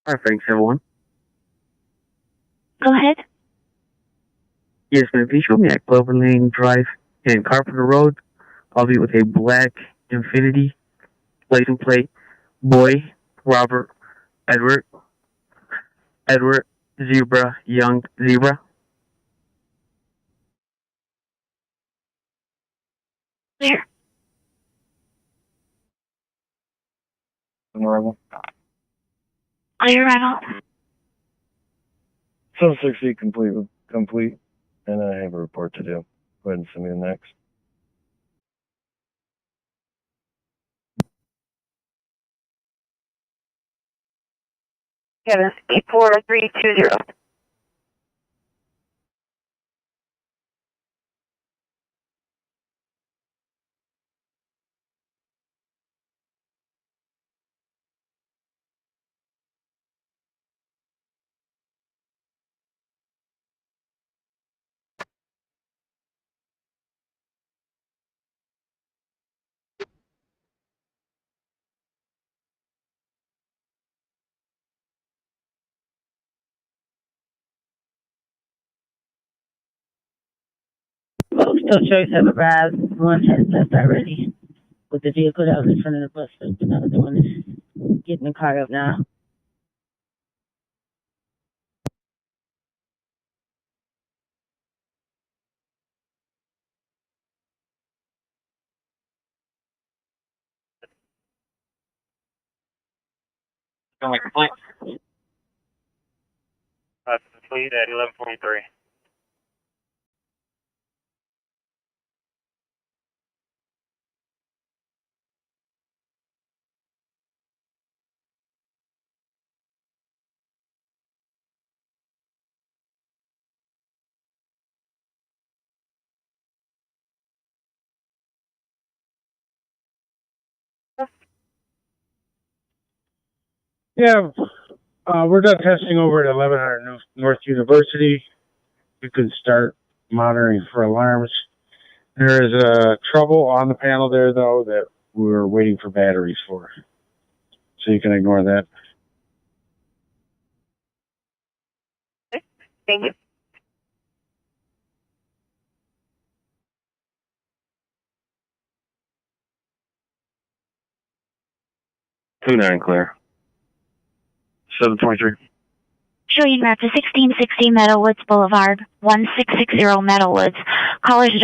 All right, thanks, everyone. Go ahead. Yes, ma'am. Please show me at Clover Lane Drive and Carpenter Road. I'll be with a black Infinity license plate. Boy, Robert, Edward, Zebra, Young, Zebra. Clear. Arrival. Clear, Rebel. 760 complete, and I have a report to do. Go ahead and send me the next. Kevin, 84320. Both tow trucks have arrived. One has left already with the vehicle that was in front of the bus. The other one is getting the car up now. Going complete. Complete at 11:43. Yeah, we're done testing over at 1100 North University. You can start monitoring for alarms. There is trouble on the panel there, though, that we're waiting for batteries for. So you can ignore that. Thank you. Two 9 clear. 723. Showing route to 1660 Meadowwoods Boulevard, 1660 Meadowwoods. Caller's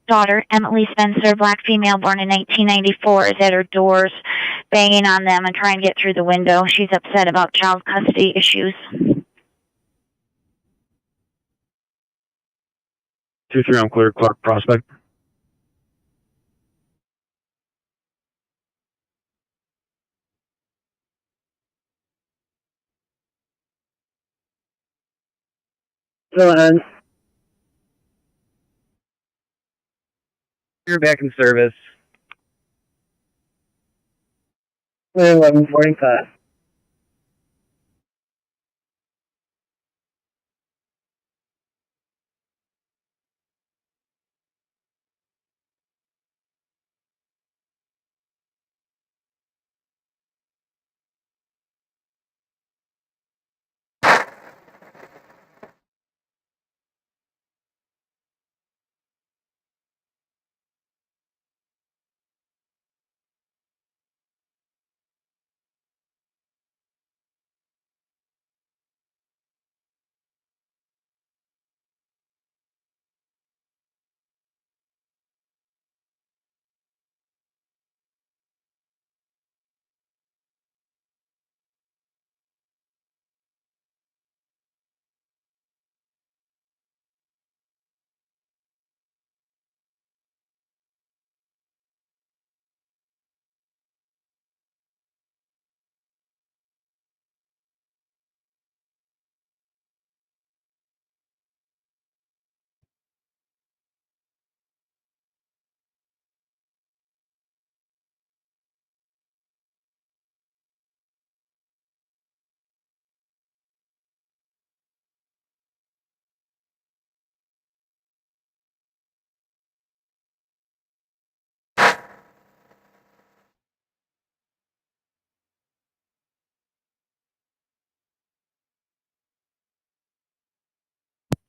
daughter, Emily Spencer, black female, born in 1994, is at her doors, banging on them and trying to get through the window. She's upset about child custody issues. 2-3, I'm clear. Clark Prospect. Go ahead. You're back in service. 11:45.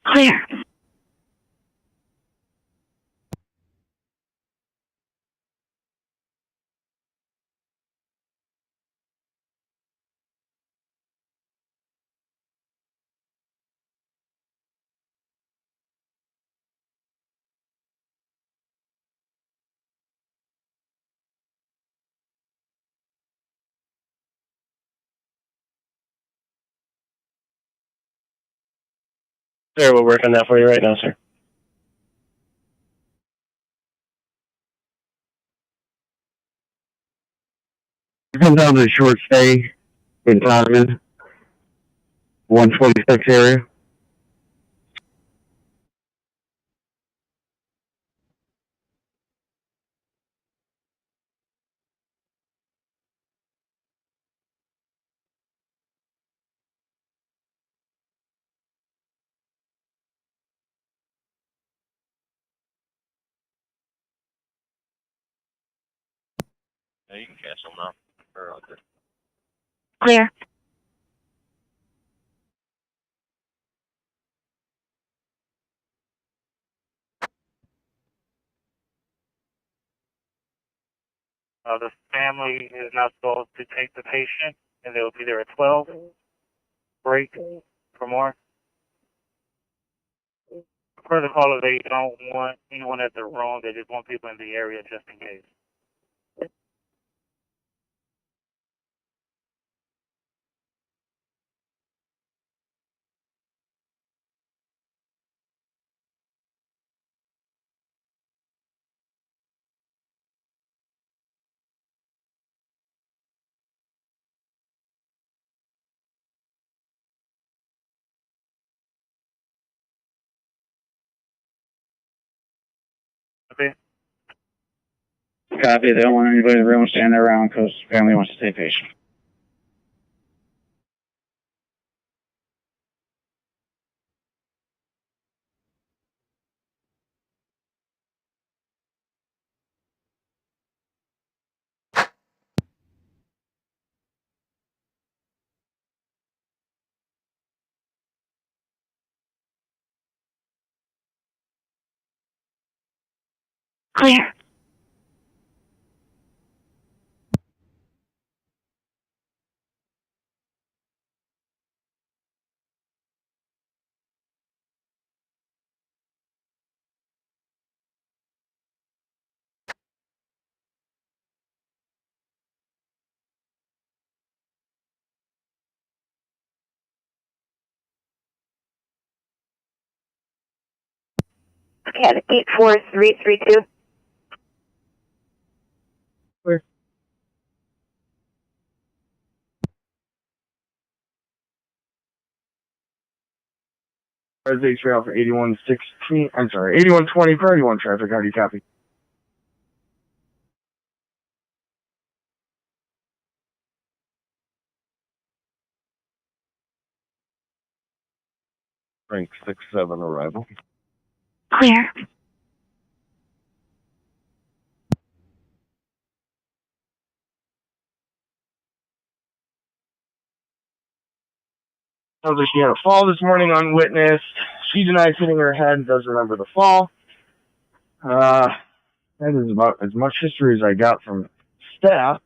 Clear. Sir, we'll work on that for you right now, sir. Come down to the short stay in Tottenham, 126 area. Yeah, you can cancel now. Clear. The family is not supposed to take the patient, and they will be there at 12. Break for more. Per the caller, they don't want anyone at the room. They just want people in the area just in case. Okay. Copy. They don't want anybody in the room standing around because family wants to stay patient. Clear. Cat 84332. Clear. Res trail for 8116, I'm sorry, 8120 per 81 traffic, how do you copy? Frank 67 arrival. Clear. Sounds like she had a fall this morning unwitnessed. She denies hitting her head and does remember the fall. That is about as much history as I got from staff.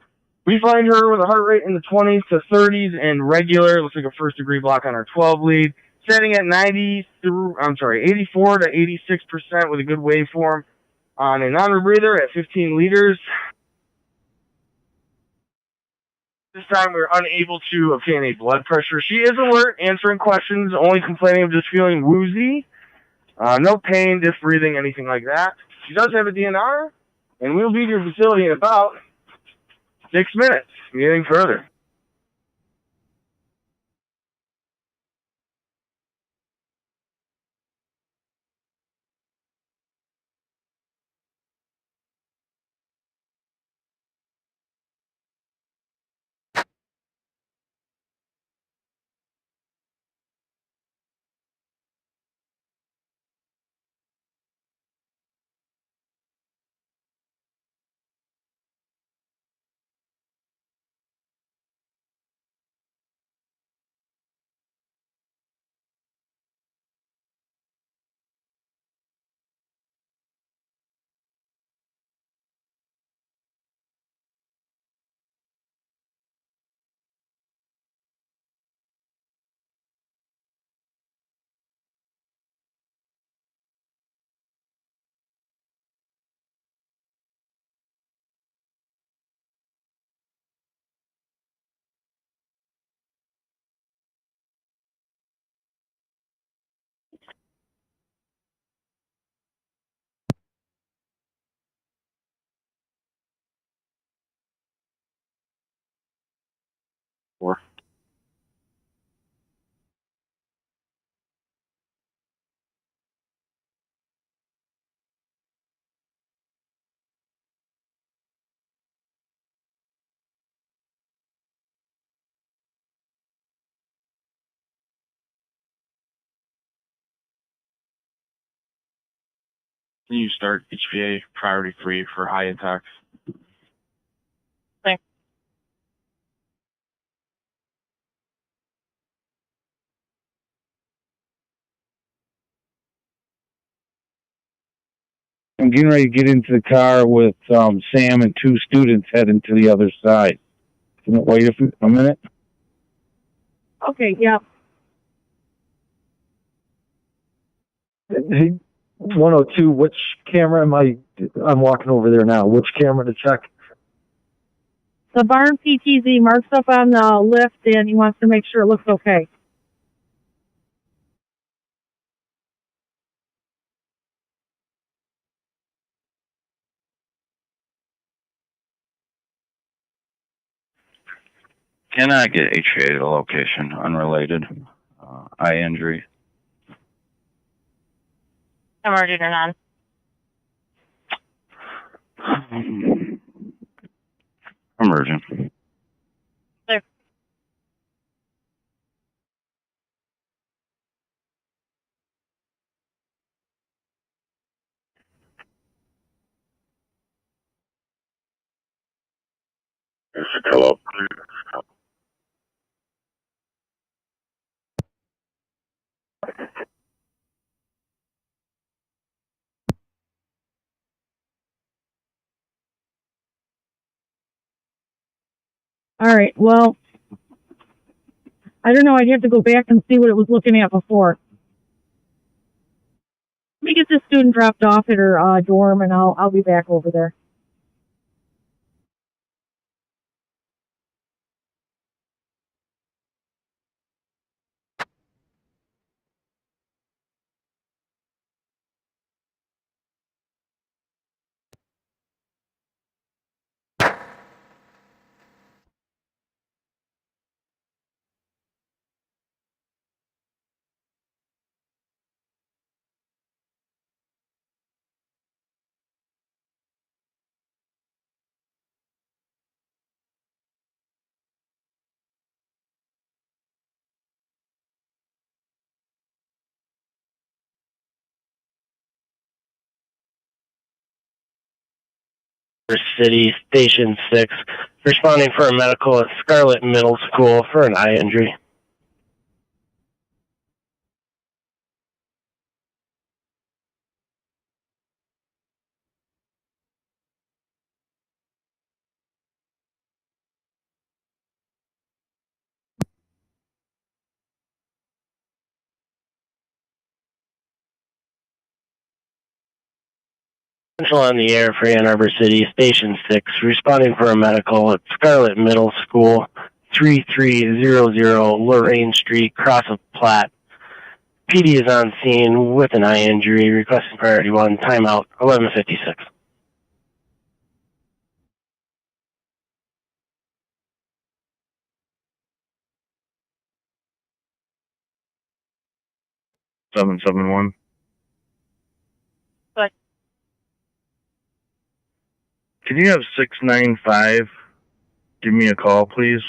We find her with a heart rate in the 20s to 30s and regular. Looks like a first degree block on our 12 lead. Setting at 84 to 86% with a good waveform on a non-rebreather at 15 liters. This time we were unable to obtain a blood pressure. She is alert, answering questions, only complaining of just feeling woozy. No pain, just breathing, anything like that. She does have a DNR, and we'll be to your facility in about 6 minutes. Anything further? Can you start HPA priority free for high attacks? Clear. I'm getting ready to get into the car with Sam and two students heading to the other side. Can you wait a minute? Okay, yeah. Hey, 102, which camera I'm walking over there now. Which camera to check? The barn PTZ marks up on the lift, and he wants to make sure it looks okay. Cannot get HPA to the location, unrelated. Eye injury. Emergent or non? Emergent. Clear. Hello. All right, well, I don't know. I'd have to go back and see what it was looking at before. Let me get this student dropped off at her dorm, and I'll be back over there. City, Station 6, responding for a medical at Scarlet Middle School for an eye injury. Central on the air for Ann Arbor City, Station 6, responding for a medical at Scarlet Middle School, 3300 Lorraine Street, cross of Platte. PD is on scene with an eye injury, requesting priority 1, timeout, 11:56. Seven 771. But Can you have 695 give me a call, please?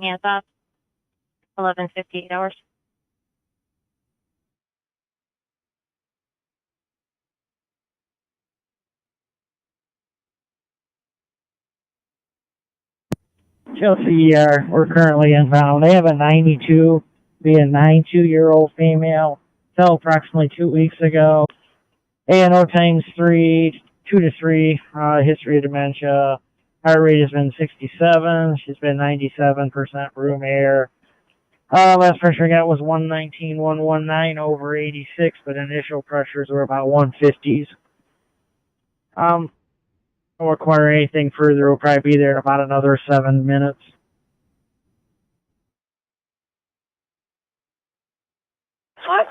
hands off, 11:58 hours. Chelsea, we're currently inbound. They have a 92, be a 92-year-old female. Fell approximately 2 weeks ago. ANO times 3, 2 to 3, history of dementia. Heart rate has been 67. She's been 97% room air. Last pressure I got was 119, 119 over 86, but initial pressures were about 150s. Don't require anything further. We'll probably be there in about another 7 minutes.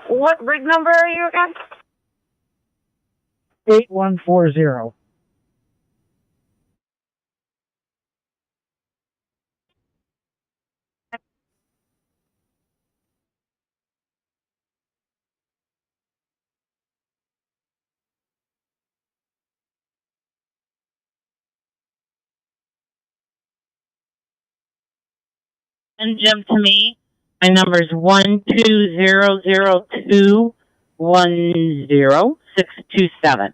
What rig number are you again? 8140. And jump to me. My number is 12002100627.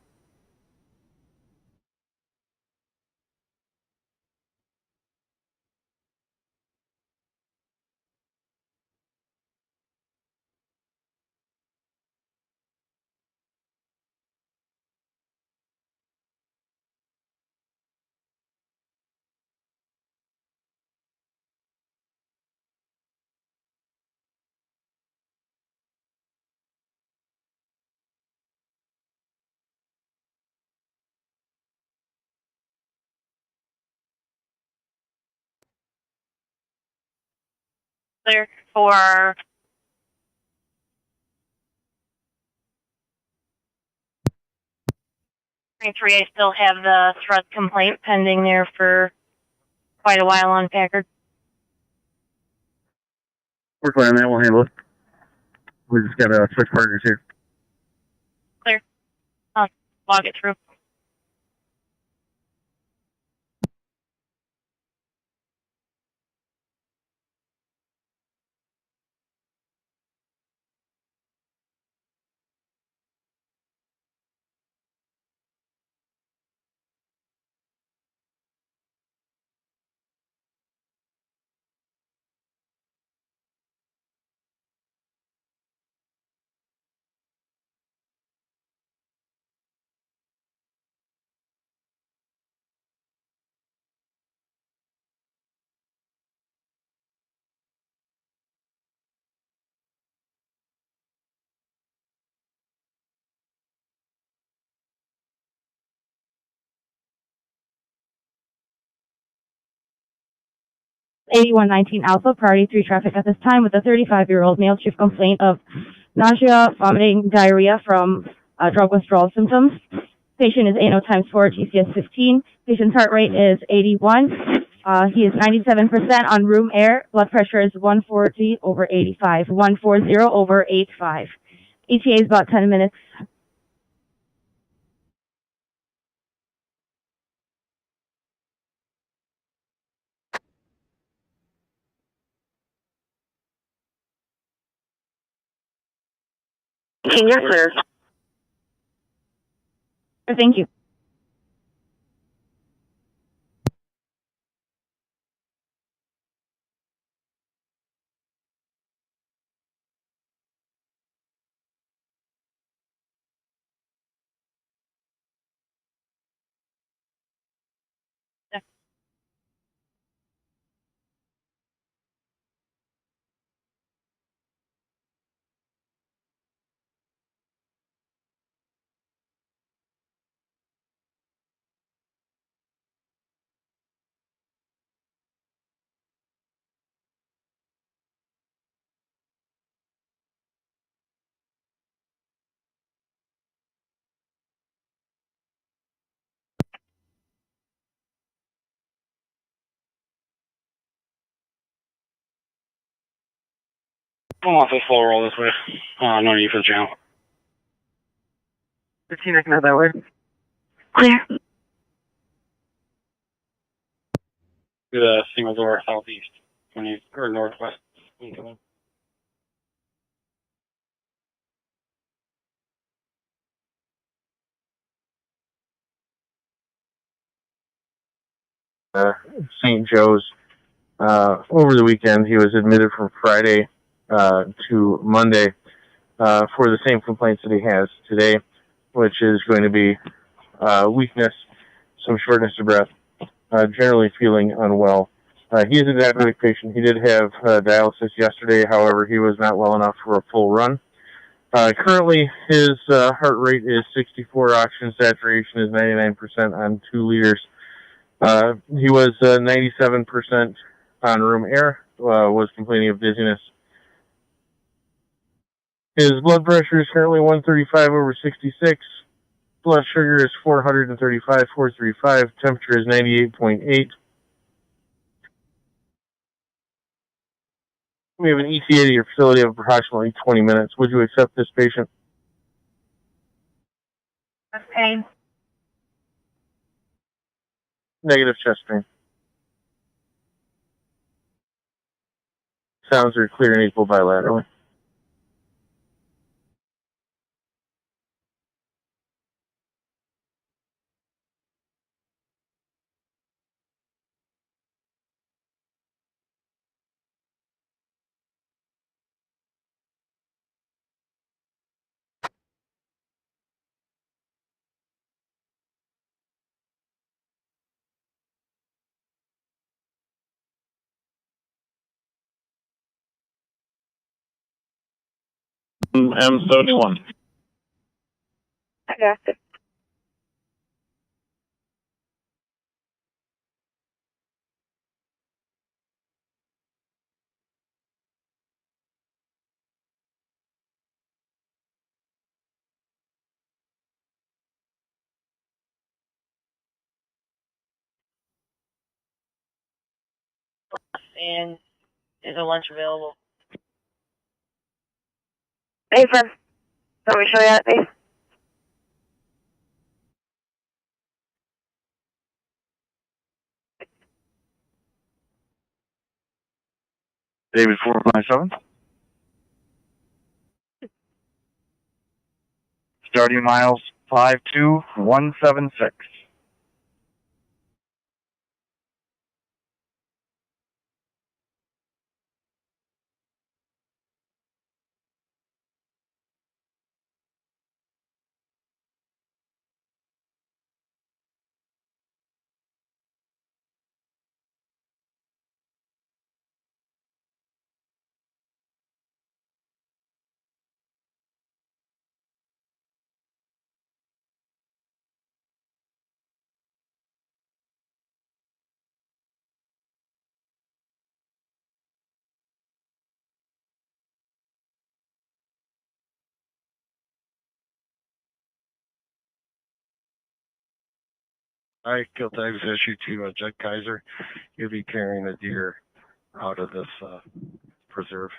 Clear for three. I still have the threat complaint pending there for quite a while on Packard. We're clear on that. We'll handle it. We just got to switch partners here. Clear. I'll log it through. 8119 Alpha, priority 3 traffic at this time with a 35-year-old male chief complaint of nausea, vomiting, diarrhea from drug withdrawal symptoms. Patient is ANO times 4, GCS 15. Patient's heart rate is 81. He is 97% on room air. Blood pressure is 140 over 85. 140 over 85. ETA is about 10 minutes. Yes, sir. Thank you. Come off this floor, roll this way. No need for the channel. 15, I can head that way. Clear. To the single door southeast, or northwest. When you come in. St. Joe's. Over the weekend, he was admitted from Friday to Monday for the same complaints that he has today, which is going to be weakness, some shortness of breath, generally feeling unwell. He is a diabetic patient. He did have dialysis yesterday. However, he was not well enough for a full run. Currently, his heart rate is 64. Oxygen saturation is 99% on 2 liters. He was 97% on room air, was complaining of dizziness. His blood pressure is currently 135 over 66. Blood sugar is 435, 435. Temperature is 98.8. We have an ETA to your facility of approximately 20 minutes. Would you accept this patient? Chest pain. Negative chest pain. Sounds are clear and equal bilaterally. Search 1. I got it. And is a lunch available? Hey, friend. Let me show you that, Dave. David 457. Starting miles 52176. I kill tags issued to Judd Kaiser. He'll be carrying a deer out of this preserve.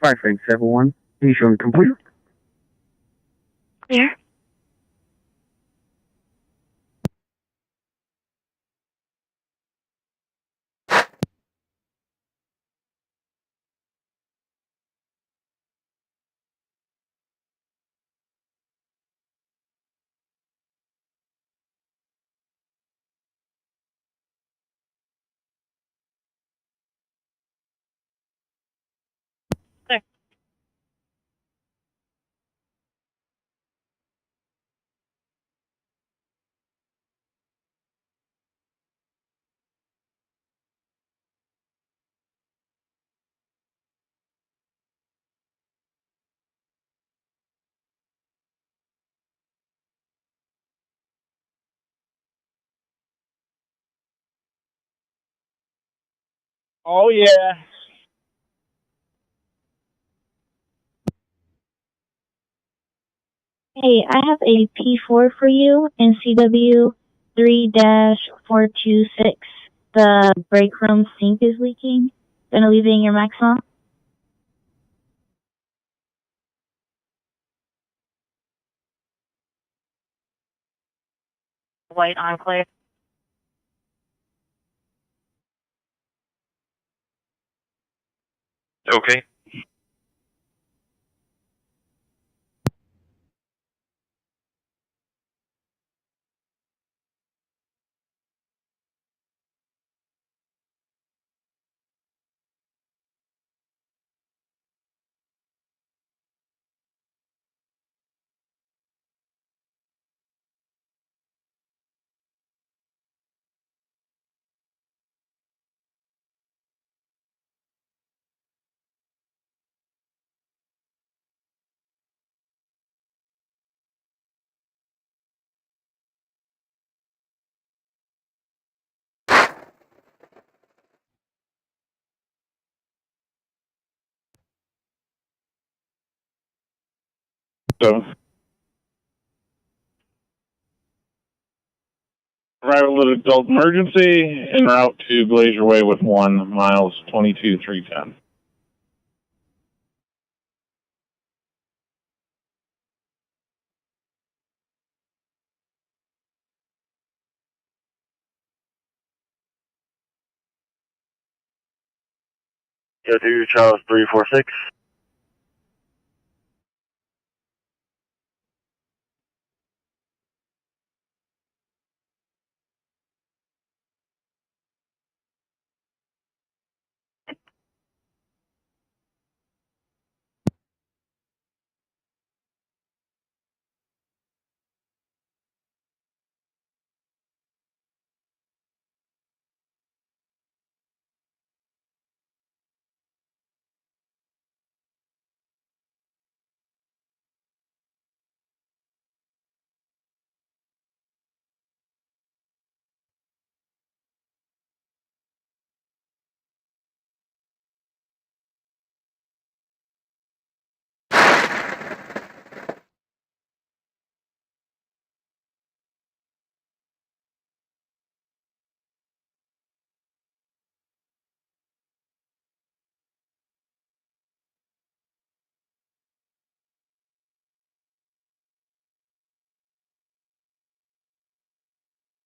Five eight seven one. Mission complete. Clear. Oh yeah. Hey, I have a P4 for you in CW 3-426. The break room sink is leaking. Gonna leave it in your maximum. White Enclave. Okay. So, arrival at adult emergency en route to Glacier Way with 1 miles 22,310. Go to Charles 346.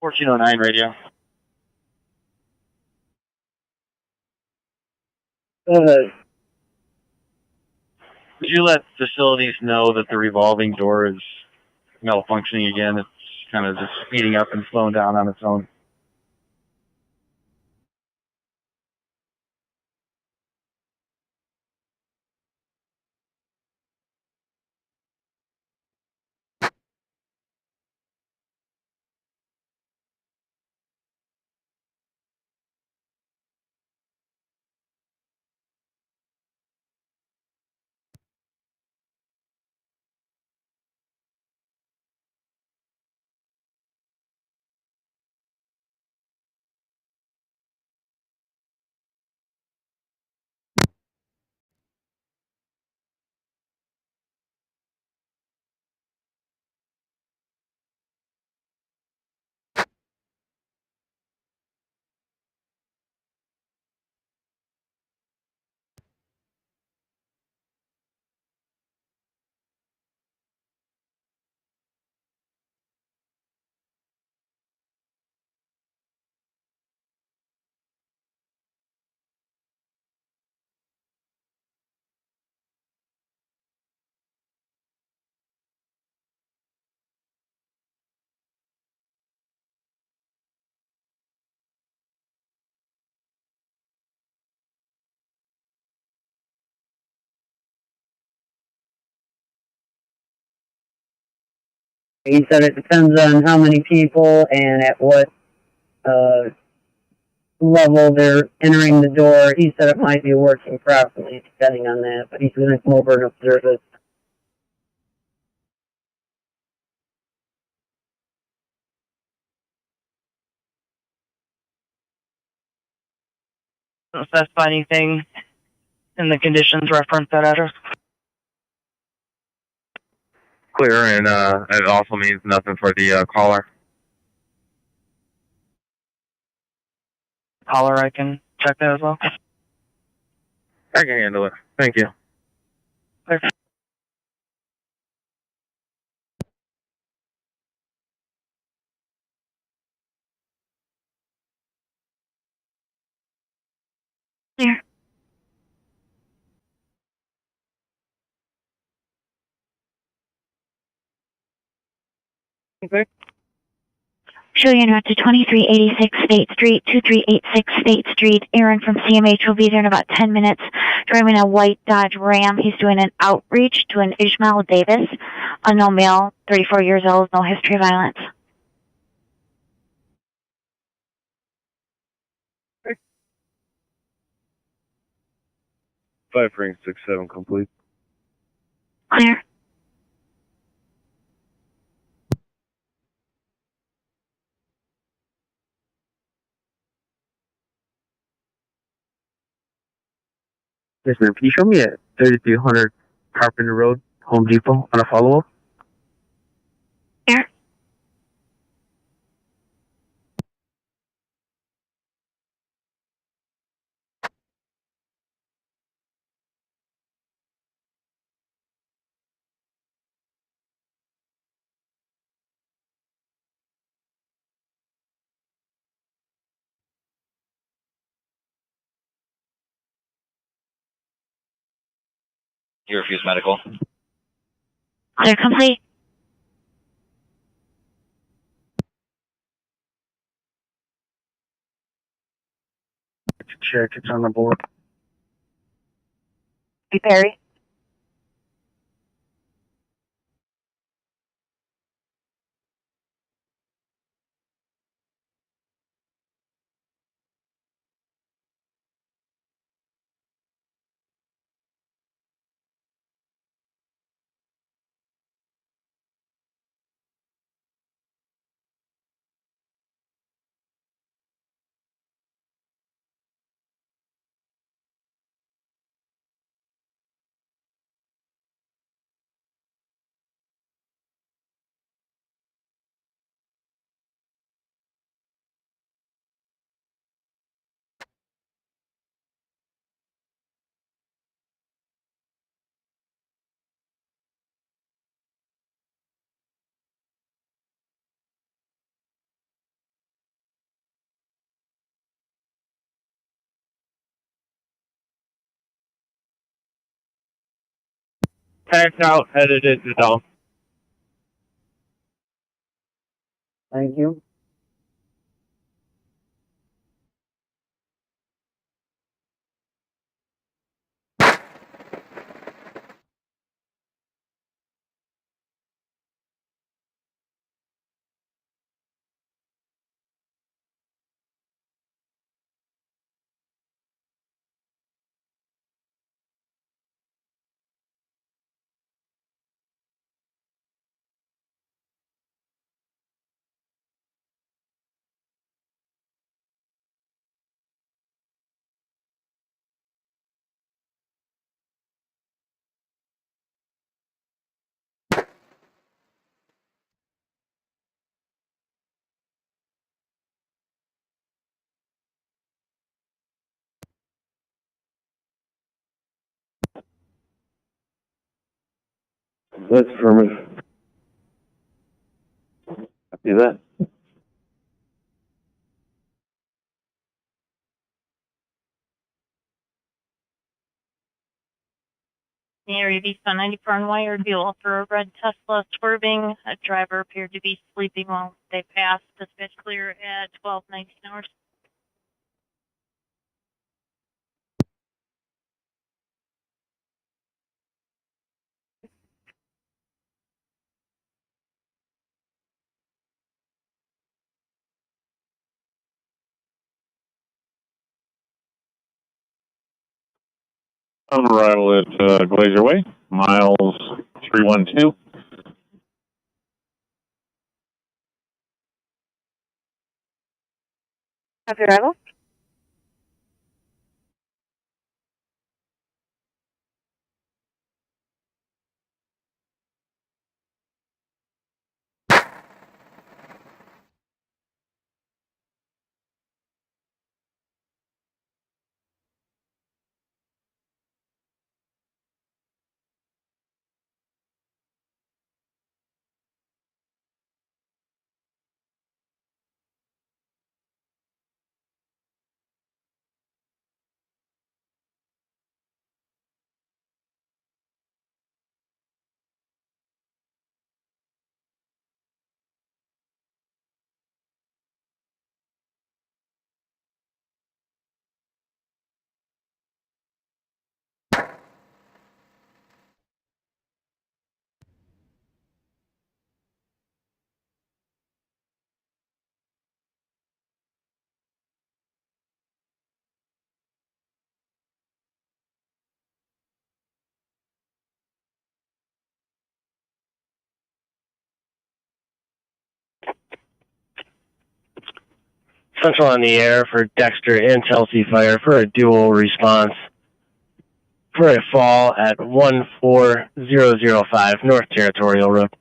1409 radio. Good. Would you let facilities know that the revolving door is malfunctioning again? It's kind of just speeding up and slowing down on its own. He said it depends on how many people and at what level they're entering the door. He said it might be working properly depending on that, but he's going to come over and observe it. Don't specify anything in the conditions reference that address. Clear, and it also means nothing for the caller. Caller, I can check that as well. I can handle it. Thank you. Clear. Clear. Okay. Show you now to 2386 State Street, 2386 State Street. Aaron from CMH will be there in about 10 minutes, driving a white Dodge Ram. He's doing an outreach to an Ishmael Davis, unknown male, 34 years old, no history of violence. Five ring 67 complete. Clear. Yes, ma'am. Can you show me at 3300 Carpenter Road, Home Depot, on a follow-up? Clear. You refuse medical. Clear complete. Check, it's on the board. Hey, Perry. Packed out, headed into dump. Thank you. That's affirmative. Copy that. Area East on 94 on Wire, vehicle for a red Tesla swerving. A driver appeared to be sleeping while they passed. Dispatch clear at 12:19 hours. On arrival at Glacier Way, miles 312. Happy arrival. Central on the air for Dexter and Chelsea Fire for a dual response for a fall at 14005 North Territorial Road.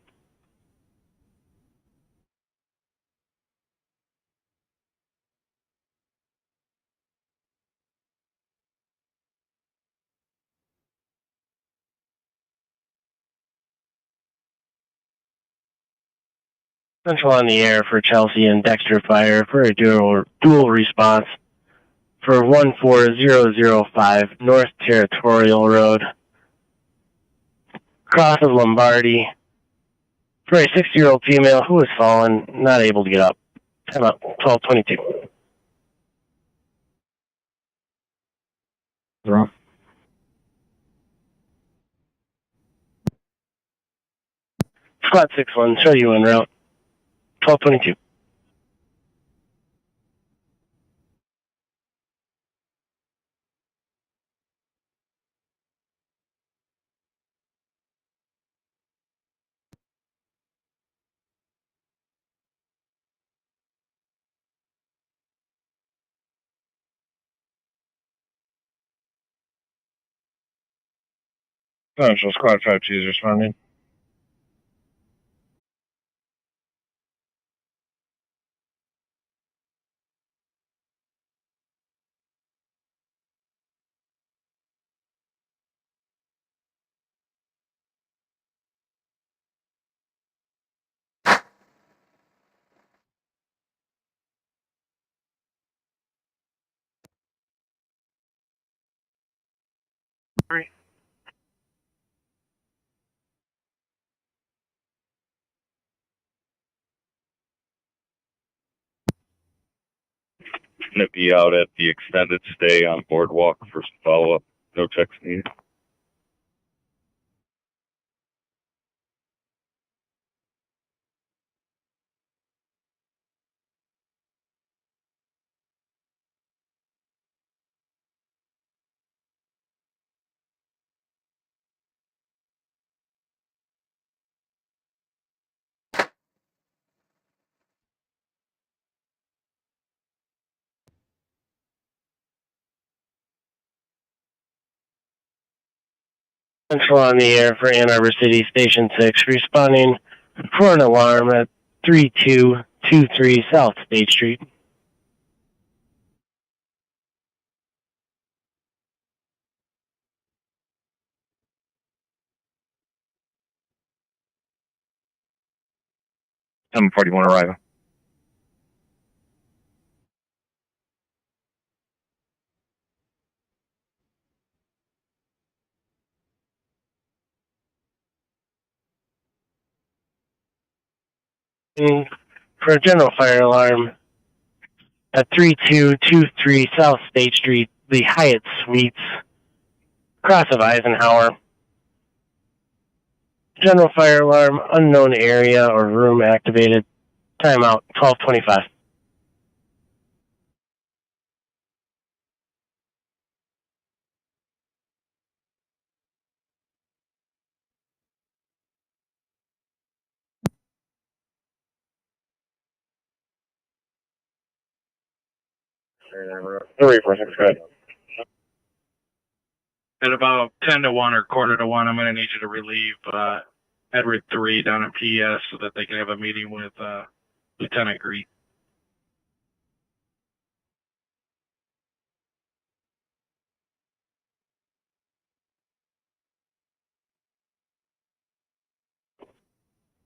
Central on the air for Chelsea and Dexter Fire for a dual response for 14005 North Territorial Road. Cross of Lombardi for a 60-year-old female who has fallen, not able to get up. Time out 12:22. Wrong. Squad 6-1, show you en route. 12:22. Central Squad 5-2 is responding. going to be out at the extended stay on Boardwalk for some follow-up. No checks needed. Central on the air for Ann Arbor City Station 6, responding for an alarm at 3223 South State Street. M41 arrival. For a general fire alarm at 3223 South State Street, the Hyatt Suites, cross of Eisenhower. General fire alarm, unknown area or room activated. Timeout 12:25. At about 10 to 1 or quarter to 1, I'm going to need you to relieve Edward 3 down at PS so that they can have a meeting with Lieutenant Greet.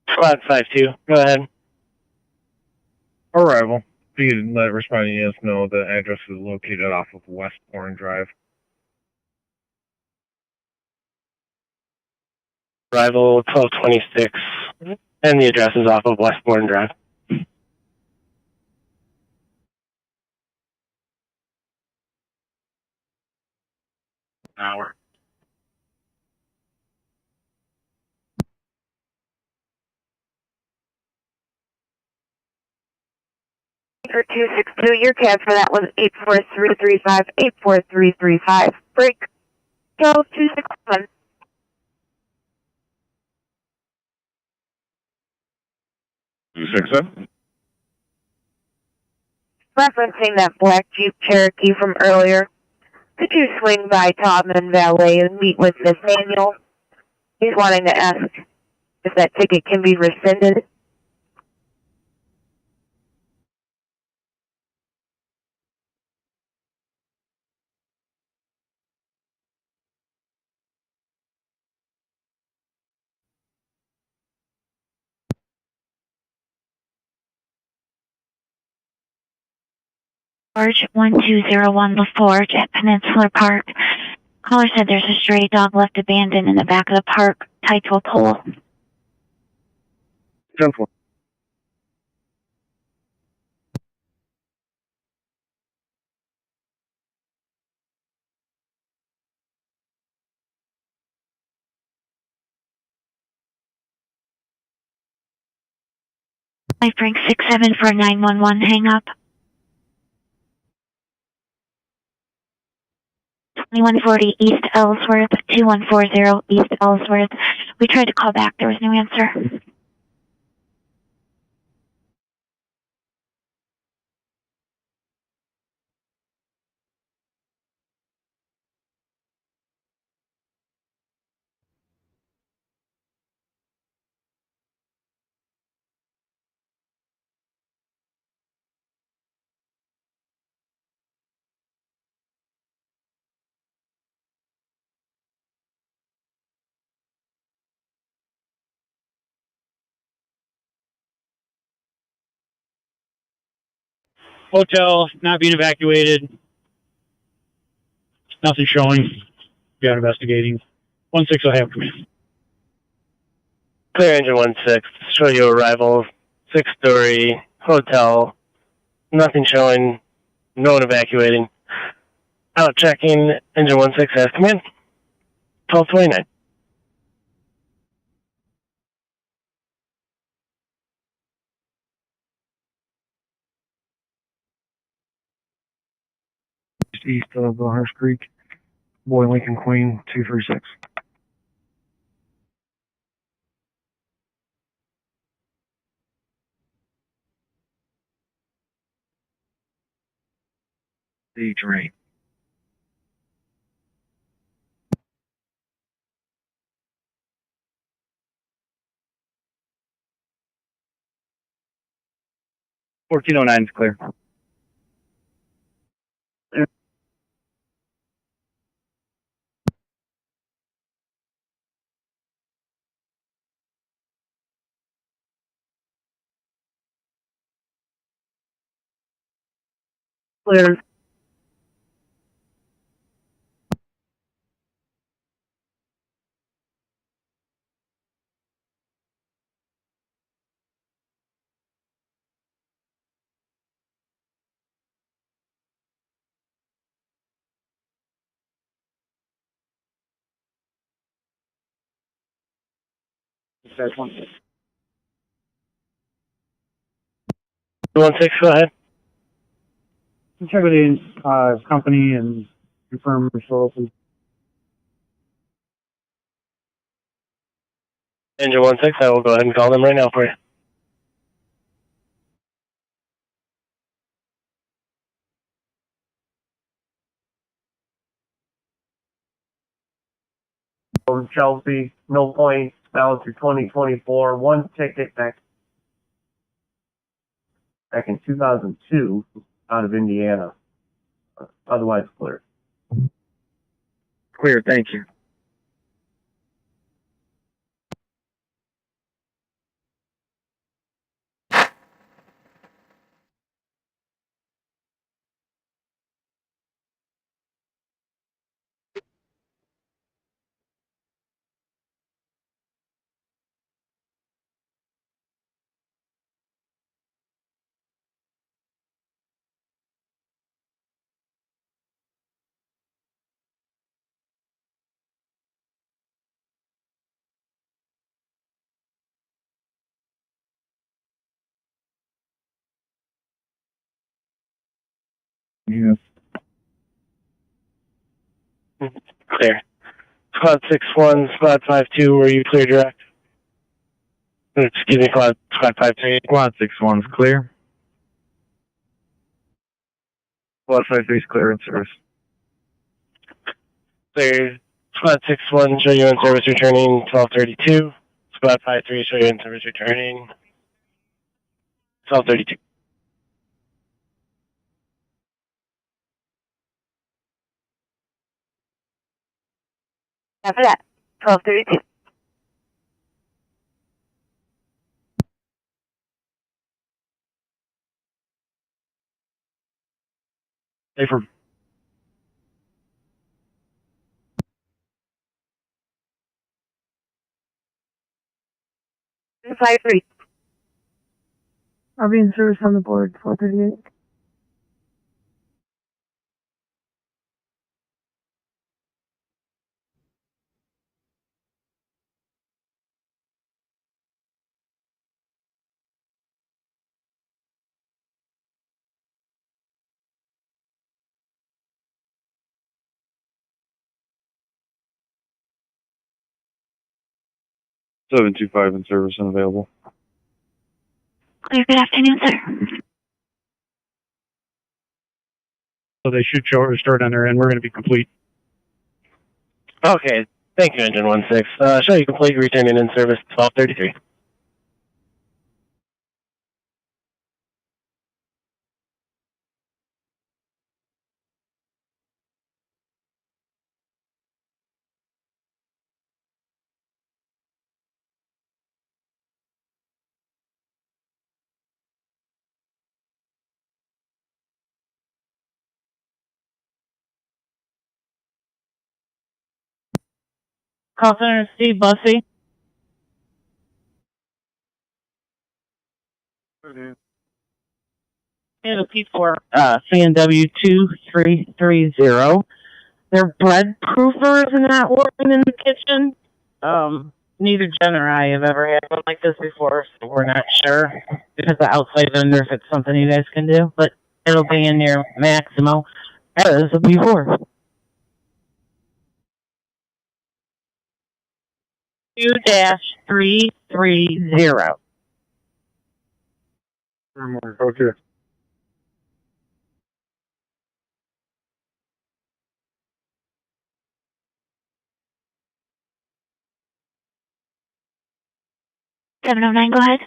Squad 5-2, go ahead. Arrival. Please let responding units know the address is located off of Westbourne Drive. Arrival 1226, and the address is off of Westbourne Drive. Hour. For 262, your cab for that was 84335, 84335. Break. Go 261. Referencing that black Jeep Cherokee from earlier, could you swing by Todman Valet and meet with Miss Manuel? He's wanting to ask if that ticket can be rescinded. George 1201 LaForge at Peninsula Park. Caller said there's a stray dog left abandoned in the back of the park, tied to a pole. Central. Life Frank 67 for a 911 hang up. 2140 East Ellsworth, 2140 East Ellsworth. We tried to call back, there was no answer. Hotel not being evacuated. Nothing showing. We are investigating. 1-6 will have command. Clear engine 1-6, show you arrival, 6-story hotel, nothing showing, No one evacuating. Out checking, engine 16 has command. 1229. Just east of Hearst Creek, Boy Lincoln Queen 236. The terrain. $14.09 is clear. Clear. That's 16, go ahead. Check with the company and confirm referral, please. Engine 16, I will go ahead and call them right now for you. From Chelsea, no points, down through 2024, one ticket back in 2002 out of Indiana. Otherwise clear. Clear, thank you. Yeah. Clear. Squad 6-1, Squad 5-2, were you clear direct? Excuse me, Squad 5-3. Squad 6-1's clear. Squad 5-3's clear in service. Clear. Squad 6-1, show you in service returning 1232. Squad 5-3, show you in service returning 1232. After that, 1232. Stay for 53. I'll be in service on the board, 438. Seven 725 in service and available. Clear, good afternoon, sir. so they should show start on their end. We're going to be complete. Okay, thank you, Engine 16. Show you complete, returning in service 1233. Call center Steve Bussey. And a P4 CNW2330. Their bread proofer is not working in the kitchen. Neither Jen or I have ever had one like this before, so we're not sure because the outside vendor if it's something you guys can do, but it'll be in your Maximo as a P4. 2-330. Okay. Seven oh nine. Go ahead.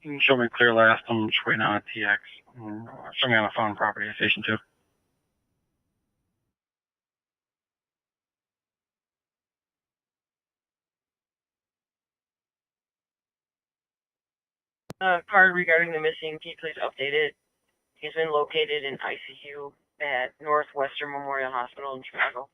You can show me clear last. I'm just waiting on a TX. Show me on a phone property at Station 2. Card regarding the missing, can you please update it? He's been located in ICU at Northwestern Memorial Hospital in Chicago.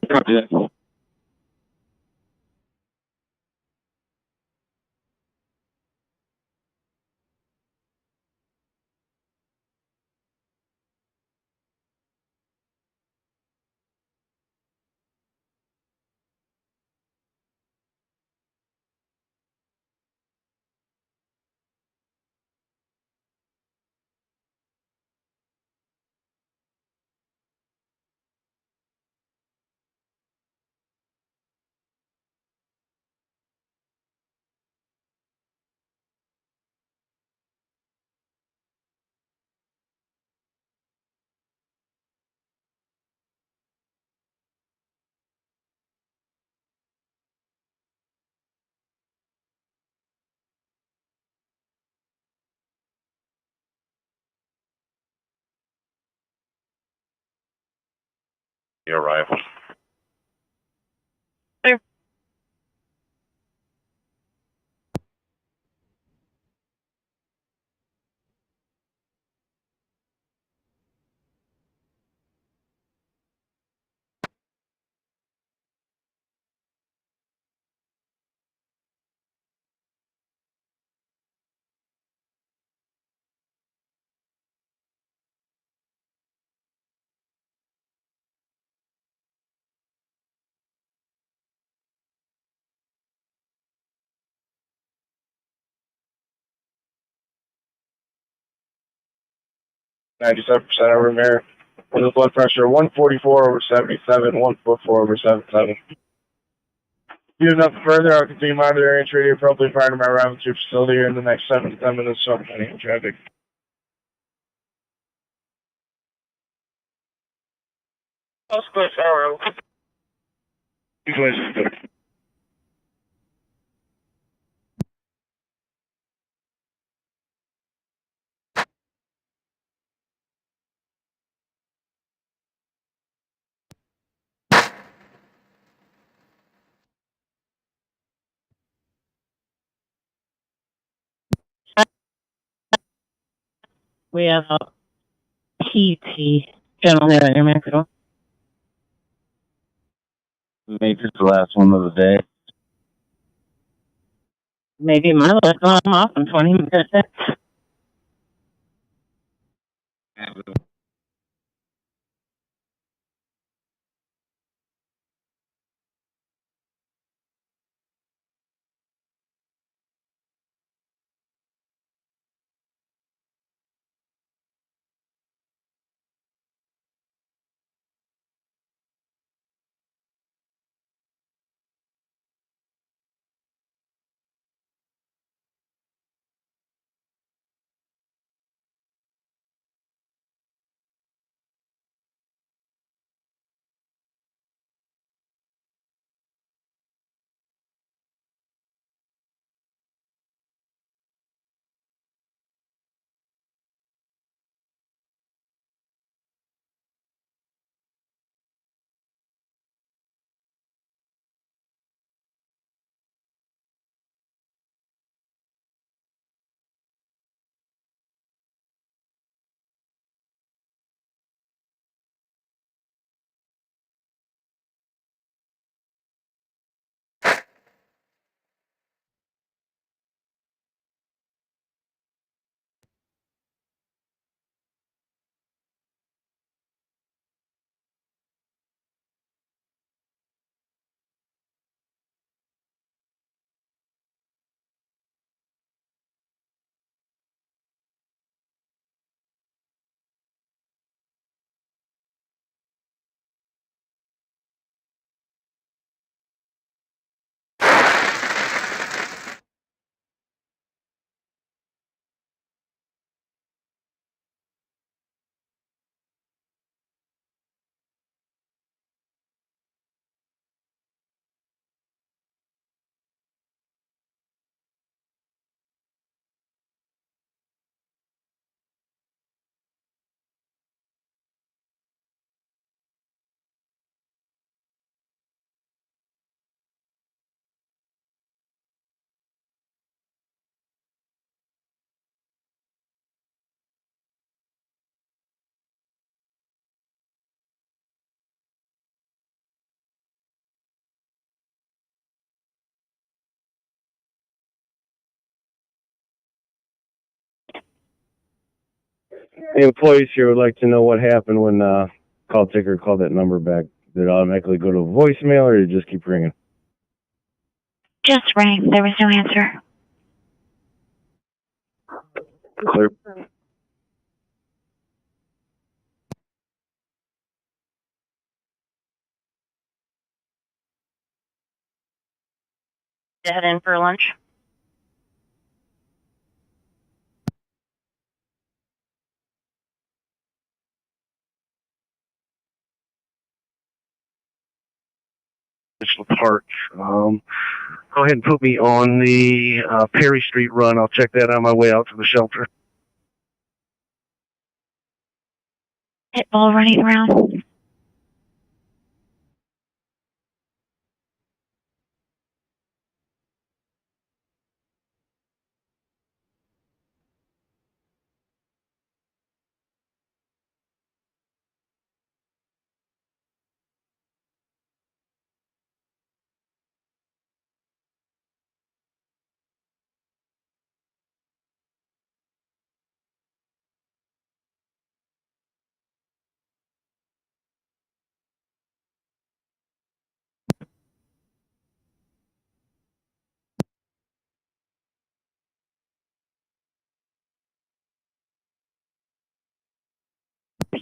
Roger. Your arrival. .97% over there. With a blood pressure 144/77, 144/77. Due nothing further, I'll continue monitoring and treating appropriately prior to my arrival to your facility here in the next 7 to 10 minutes. So I'm planning on traffic. Postgres Arrow. We have a PT gentleman in your Mexico. Major's the last one of the day. Maybe my last one I'm off in 20 minutes. employees here would like to know what happened when call taker called that number back. Did it automatically go to a voicemail, or did it just keep ringing? Just rang. There was no answer. Clear. Head in for lunch. Park. Go ahead and put me on the Perry Street run. I'll check that on my way out to the shelter. Pitbull running around.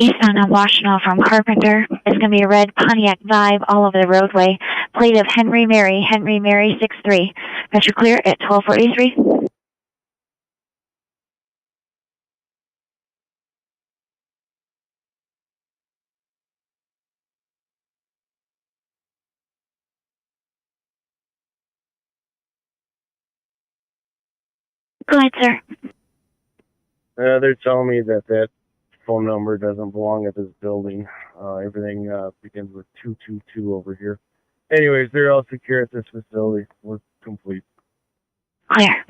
Eastbound on Washington from Carpenter. It's going to be a red Pontiac Vibe all over the roadway. Plate of Henry Mary 63. Pressure clear at 1243. Go ahead, sir. They're telling me that phone number doesn't belong at this building. Everything begins with 222 over here. Anyways, they're all secure at this facility. We're complete. Clear.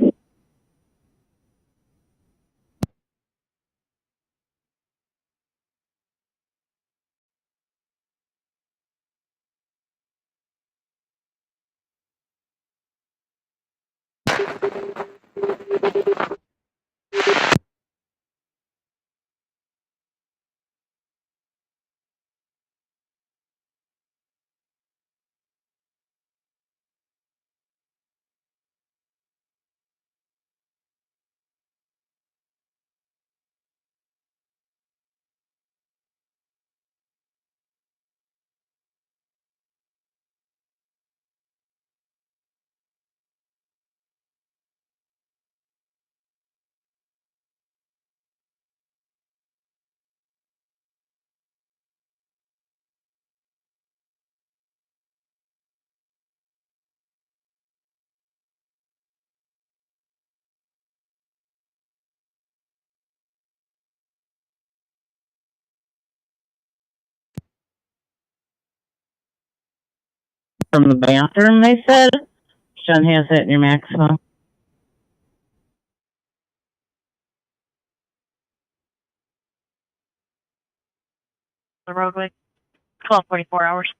From the bathroom, they said. Sean has that in your maximum. The roadway. 1244 hours.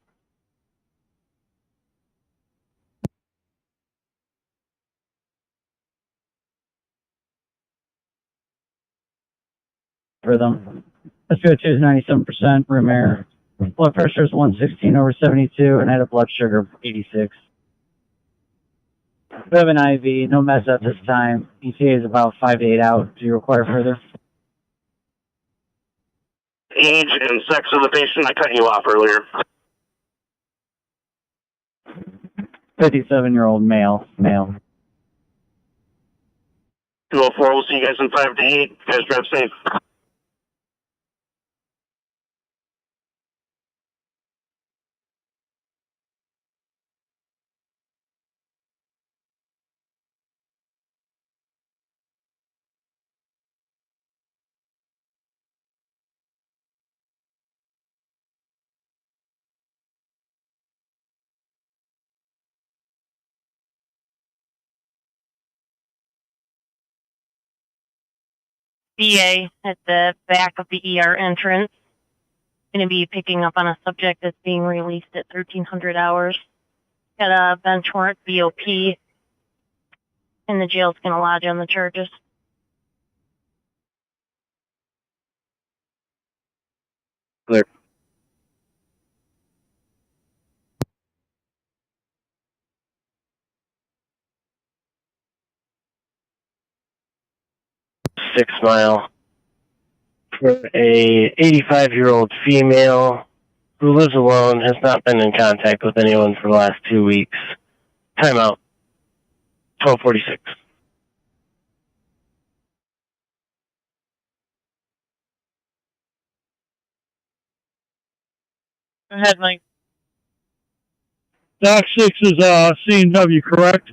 For them. SpO2 is 97%, room air. Blood pressure is 116/72, and I had a blood sugar of 86. We have an IV, no meds at this time. ETA is about 5 to 8 out. Do you require further? Age and sex of the patient, I cut you off earlier. 57-year-old male. 204, we'll see you guys in 5 to 8. You guys drive safe. BA at the back of the ER entrance. Going to be picking up on a subject that's being released at 1300 hours. Got a bench warrant BOP, and the jail's going to lodge on the charges. Clear. Six Mile for a 85-year-old female who lives alone, has not been in contact with anyone for the last 2 weeks. Timeout. 12:46. Go ahead, Mike. Doc 6 is C&W, correct?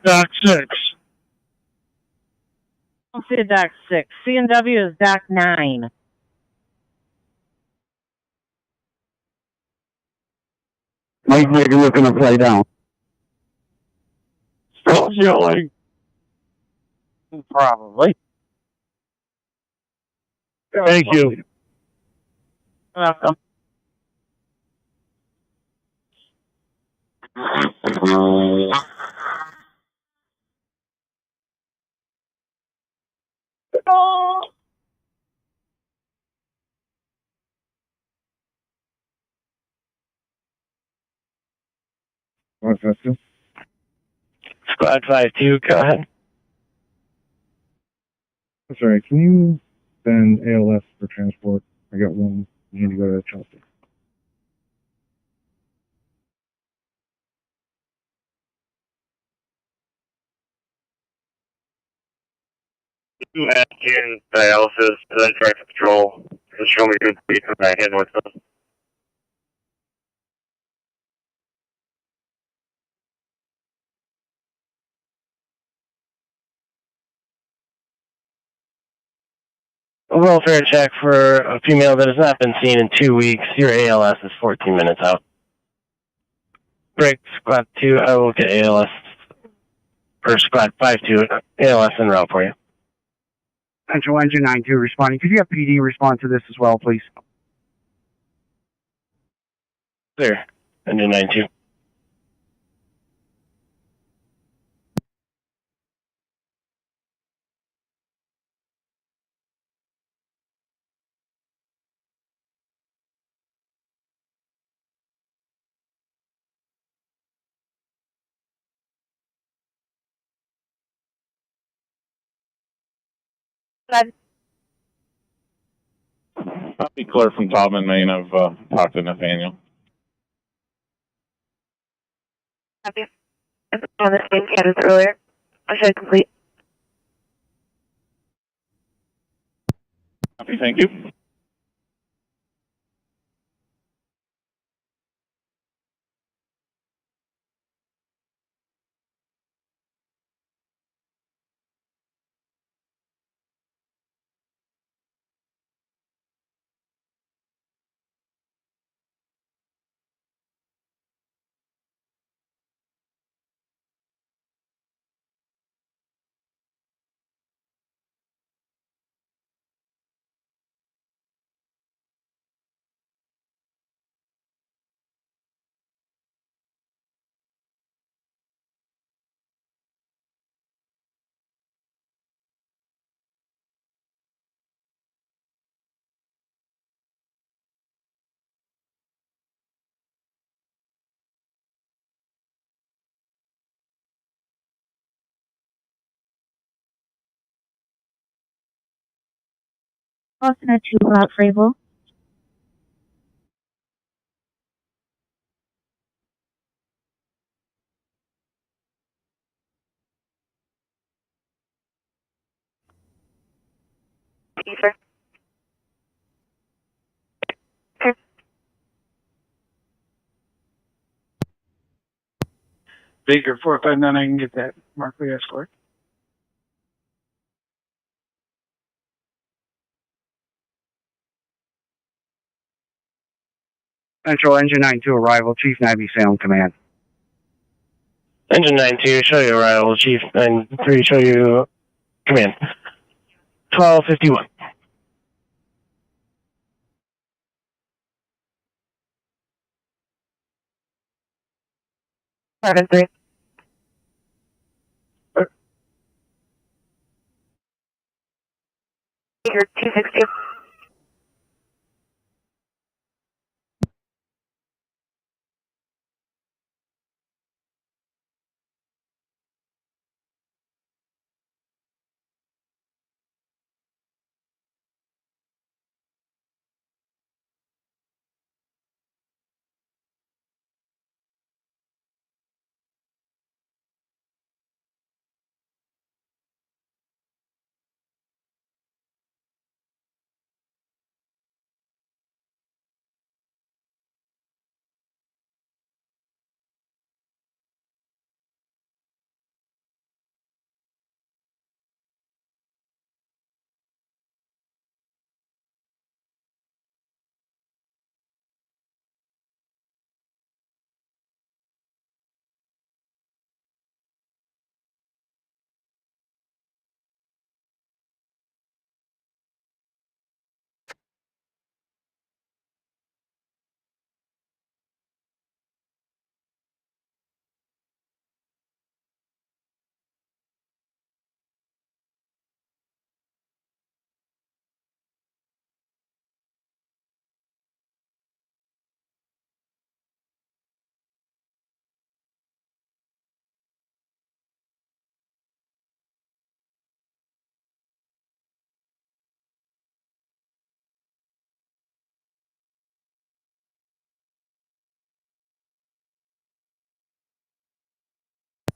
Doc 6. I don't see a Doc 6. C&W is Doc 9. Mike Nigger looking to play down. Still yelling. Probably. Thank you. You're welcome. What's that? Squad 5-2, go ahead. Sorry, can you send ALS for transport? I got one. You need to go to Chelsea. You ask in dialysis, then traffic control. Just show me good speed from my head north. A welfare check for a female that has not been seen in 2 weeks. Your ALS is 14 minutes out. Break, Squad 2, I will get ALS, or Squad 5-2, ALS en route for you. Central Engine 9-2 responding. Could you have PD respond to this as well, please? Clear. Engine 9-2. I'll be clear from Topman, Maine. I've talked to Nathaniel. Copy. On the same cat as earlier. I should complete. Copy, thank you. Alternate 2 route Fravel. Ether. Baker 459, I can get that. Markley escort. Central Engine 9-2 arrival, Chief Navy Salem Command. Engine 9-2, show you arrival. Chief 9-3, show you command. 12:51. 7-3. You're 260.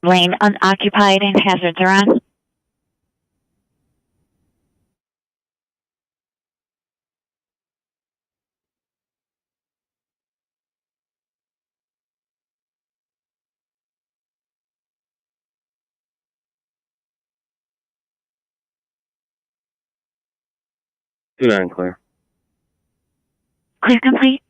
Lane unoccupied and hazards are on. Two nine clear. Clear complete.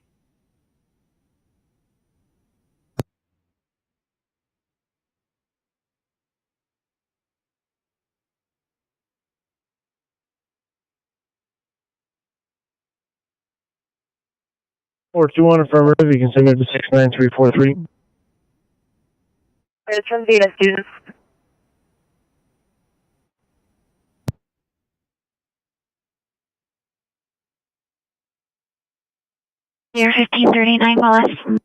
Or 2-1 affirmative, you can send it to 69343. It's from Data students. Year 1539 Wallace.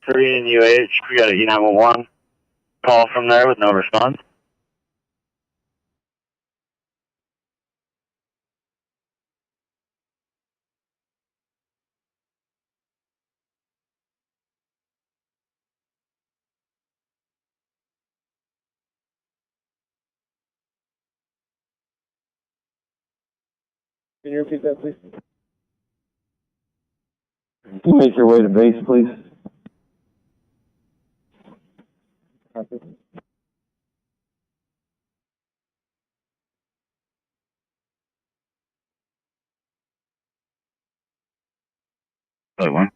Korean UH, we got an E911 call from there with no response. Can you repeat that, please? Can you make your way to base, please? Copy. One.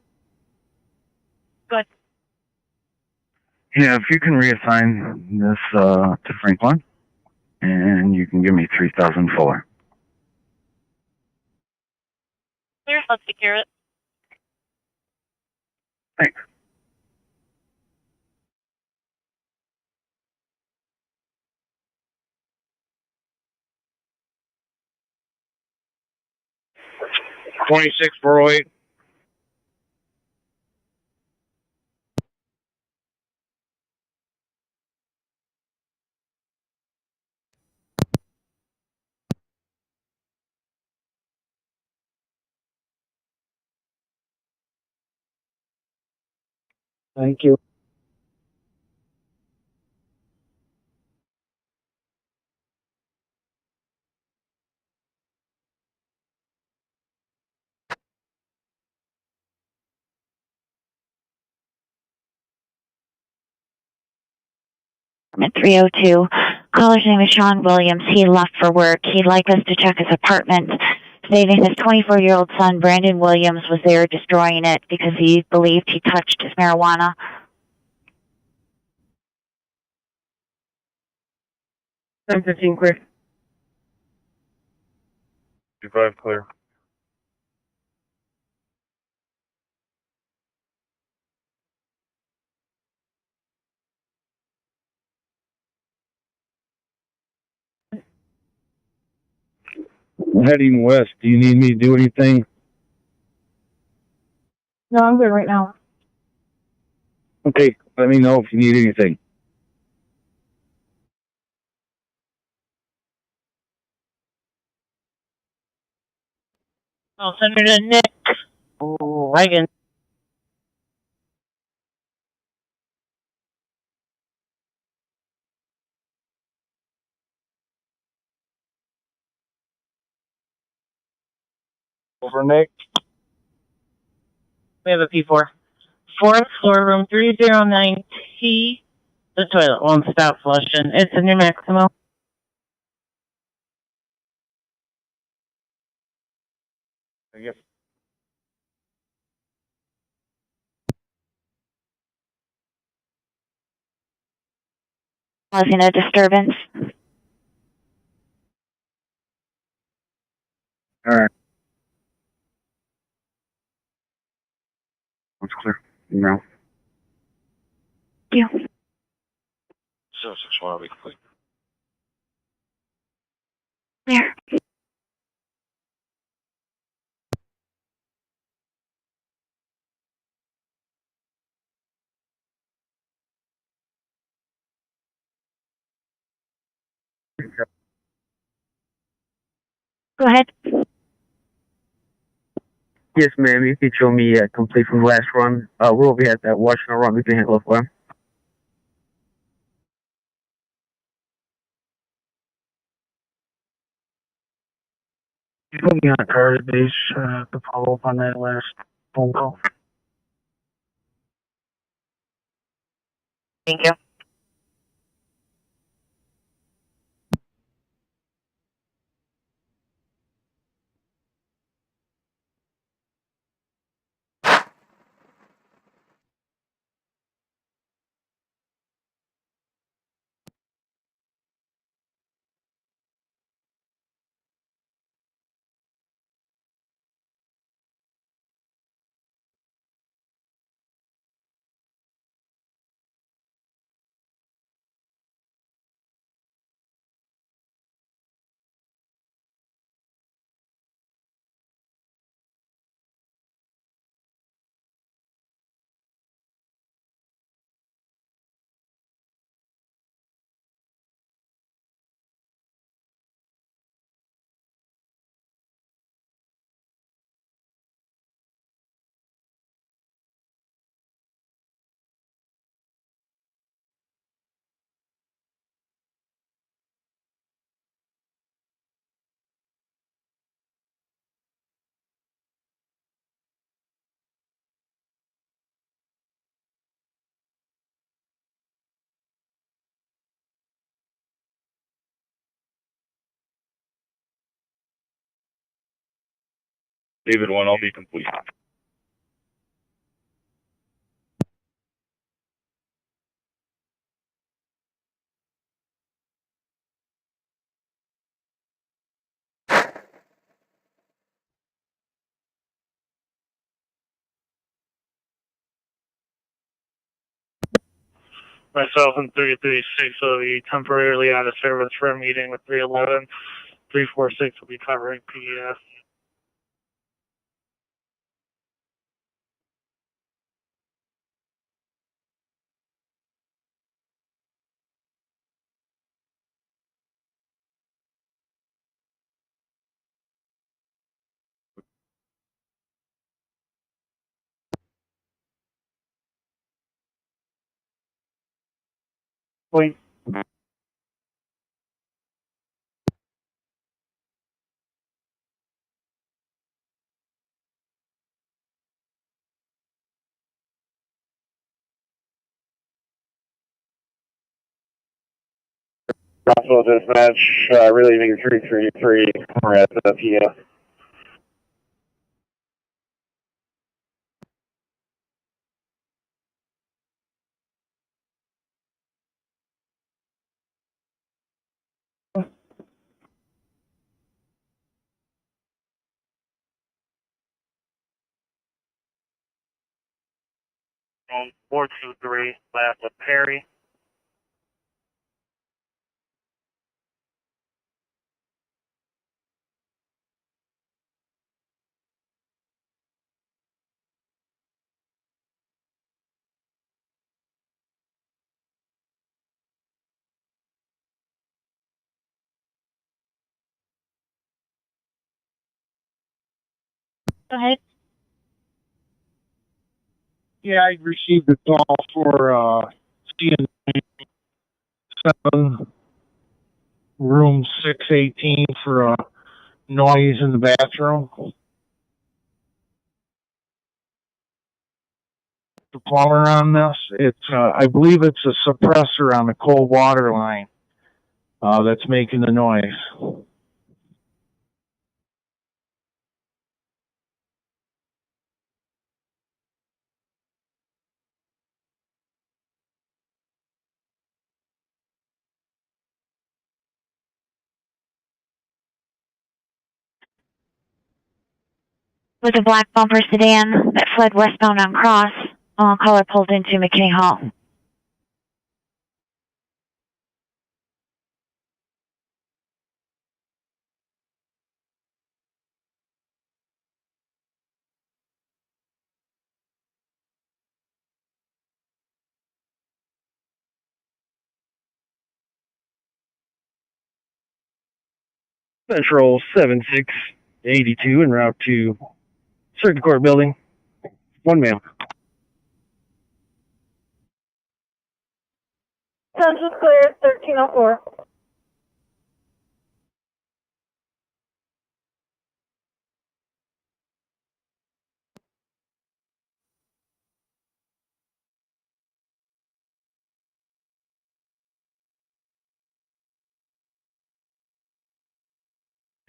Good. Yeah, if you can reassign this to Franklin, and you can give me 3,000 fuller. Clear, let's secure it. Thanks. Twenty-six 408. Thank you. At 302. Caller's name is Sean Williams. He left for work. He'd like us to check his apartment, stating his 24-year-old son, Brandon Williams, was there destroying it because he believed he touched his marijuana. 1015 clear. 25 clear. Heading west. Do you need me to do anything? No, I'm good right now. Okay, let me know if you need anything. I'll send her to Nick. Wagon. Over, Nick. We have a P4. Fourth floor, room 309T. The toilet won't stop flushing. It's in your Maximo. Yep. Causing a disturbance. All right. It's clear. No. Thank you. 061 will be complete. Clear. Go ahead. Yes, ma'am. You can show me complete from last run. We'll be at that Washington run. We can handle it for him. You put me on a target base to follow up on that last phone call. Thank you. David 1, I'll be complete. Myself and 336 will be temporarily out of service for a meeting with 311. 346 will be covering PES. Point. Hospital dispatch, relieving 333. We're at the PF. On 423, last with Perry. Go ahead. Yeah, I received a call for CN7, room 618 for noise in the bathroom. The plumber on this, I believe it's a suppressor on the cold water line that's making the noise. With a black bumper sedan that fled westbound on Cross, caller pulled into McKinney Hall. Central 7682 en route to Circuit Court Building. One ma'am. Census clear, 1304.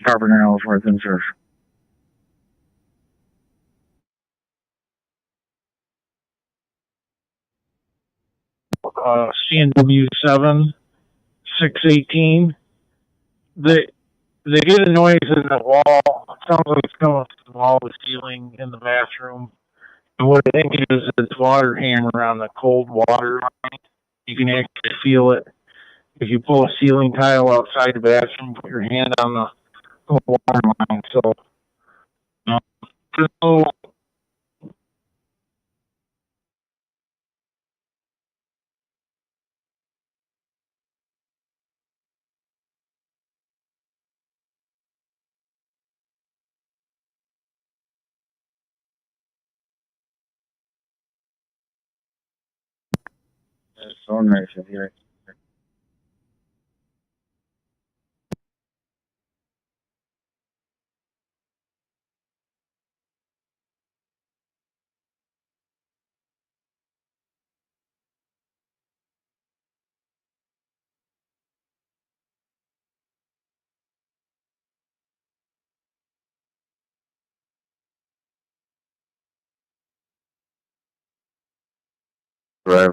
Carpenter Ellsworth in search. CNW7 618. They get a noise in the wall. It sounds like it's coming from the wall of the ceiling in the bathroom. And what I think it is, it's water hammer on the cold water line. You can actually feel it. If you pull a ceiling tile outside the bathroom, put your hand on the cold water line. So, so so nice of you. Drive.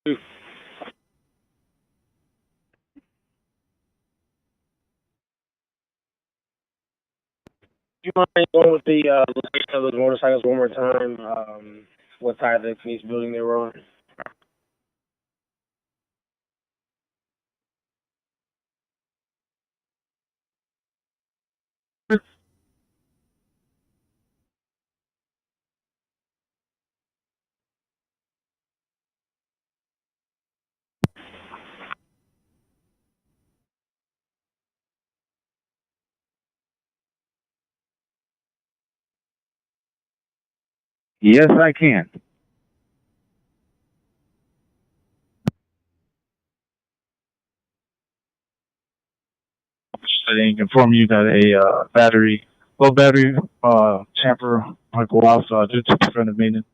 Do you mind going with the location of those motorcycles one more time? What side of the police building they were on? Yes, I can. I didn't inform you that a low battery tamper might go off due to preventive maintenance.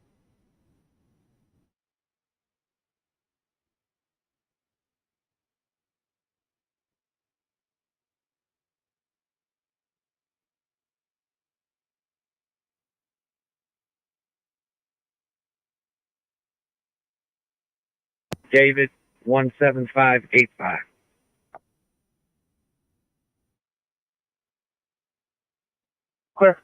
David 17585. Clear.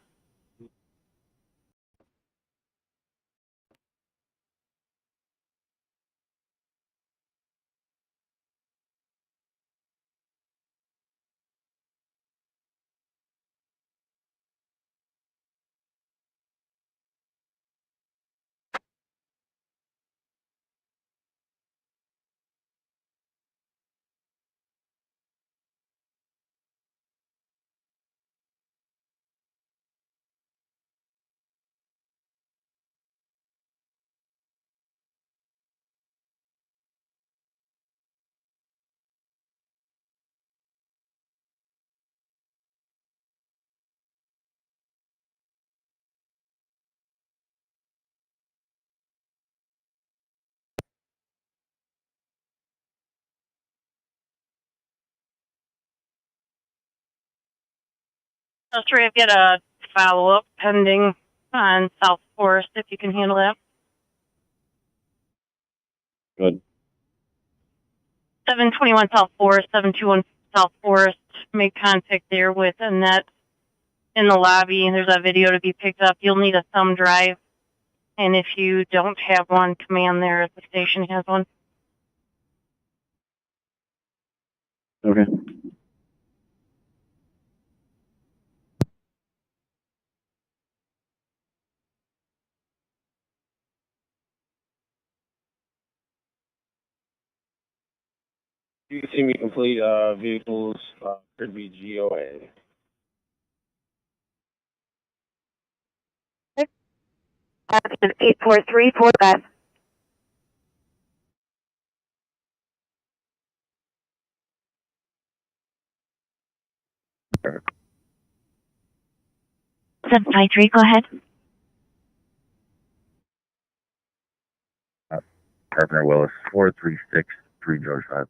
Three, I've got a follow-up pending on South Forest, if you can handle that. Good. 721 South Forest, 721 South Forest. Make contact there with Annette in the lobby. There's a video to be picked up. You'll need a thumb drive. And if you don't have one, command there at the station has one. Okay. You can see me complete vehicles could be GOA. Option 84345. Perfect. 753, go ahead. Carpenter Willis, 4363 George Drive.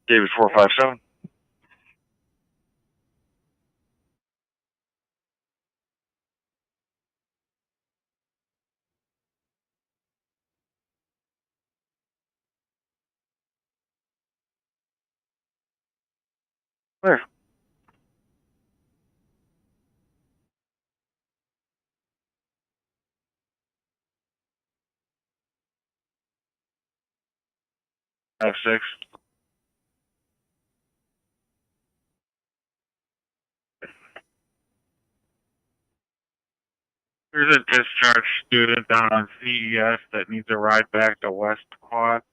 David 457. Where? F6. There's a discharged student down on CES that needs a ride back to West Quad.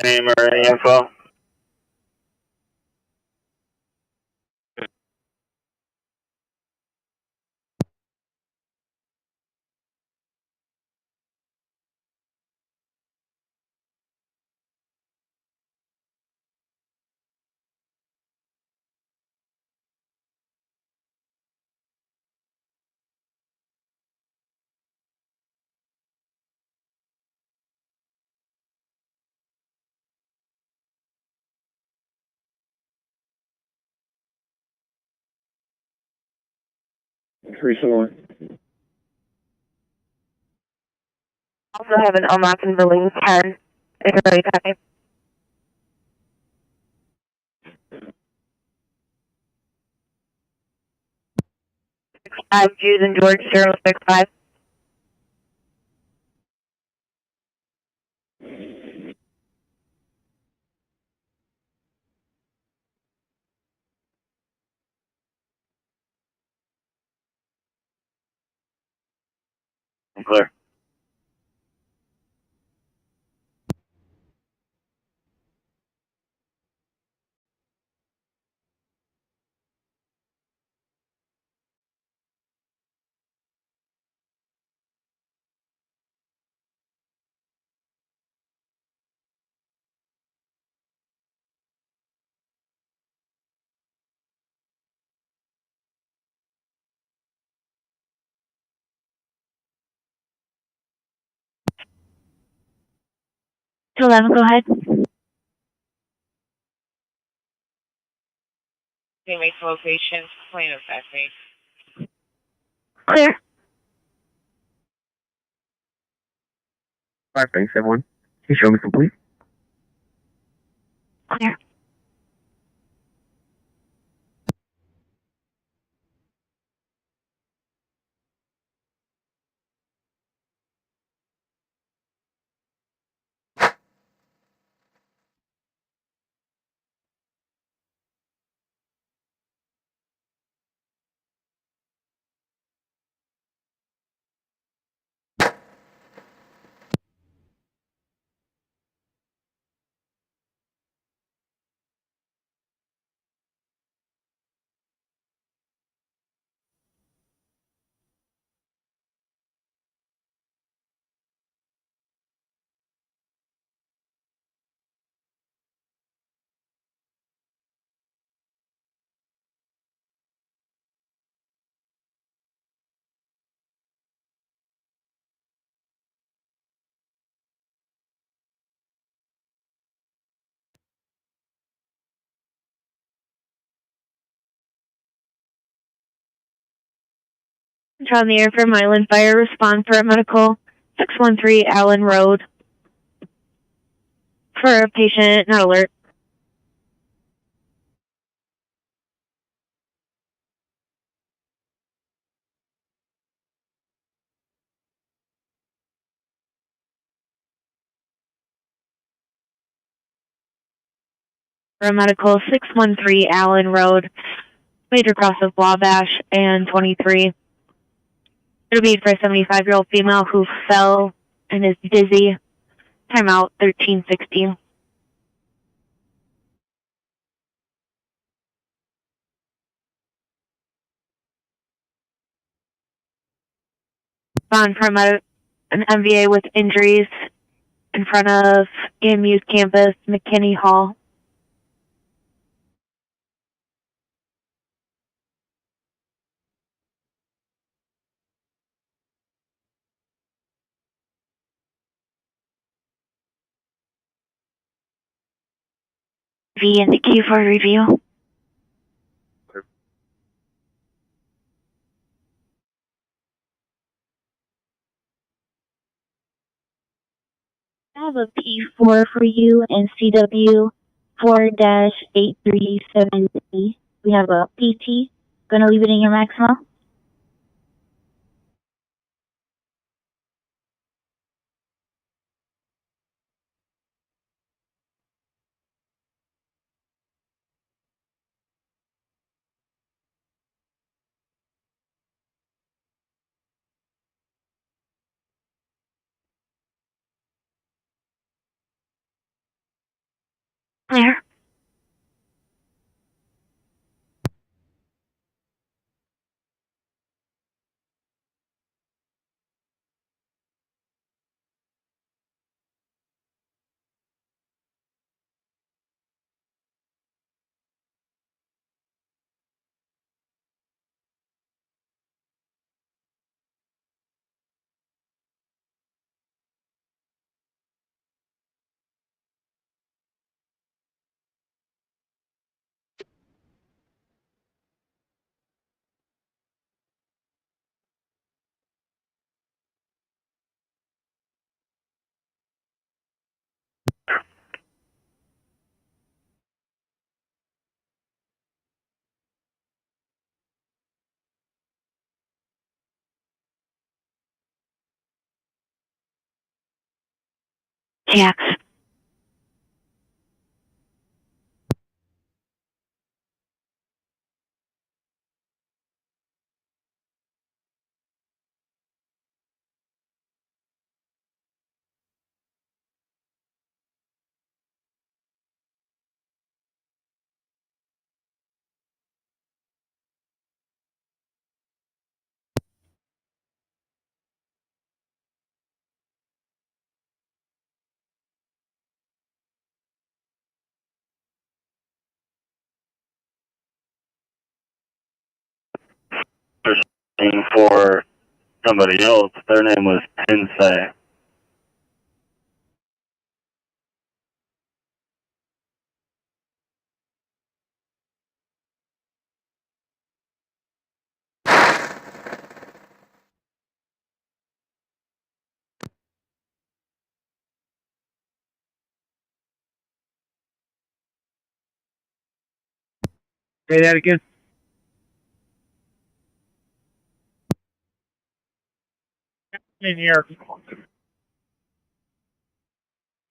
Name or any info? Three similar. Also have an unlock in building 10. If you're ready, copy. 5 Jews and George 065. I'm clear. To 11, go ahead. Teammates location, plane of me. Clear. 537. Can you show me complete? Clear. On the air for Milan Fire Response for Medical 613 Allen Road. For a patient, not alert. For a Medical 613 Allen Road. Major cross of Wabash and 23. It'll be for a 75-year-old female who fell and is dizzy. Timeout 1316. Found from an MVA with injuries in front of EMU's campus, McKinney Hall. V in the queue for review. I have a P4 for you and CW 4-837E. We have a PT. Gonna leave it in your Maxima. Jax. For somebody else. Their name was Tensei. Say that again. In here.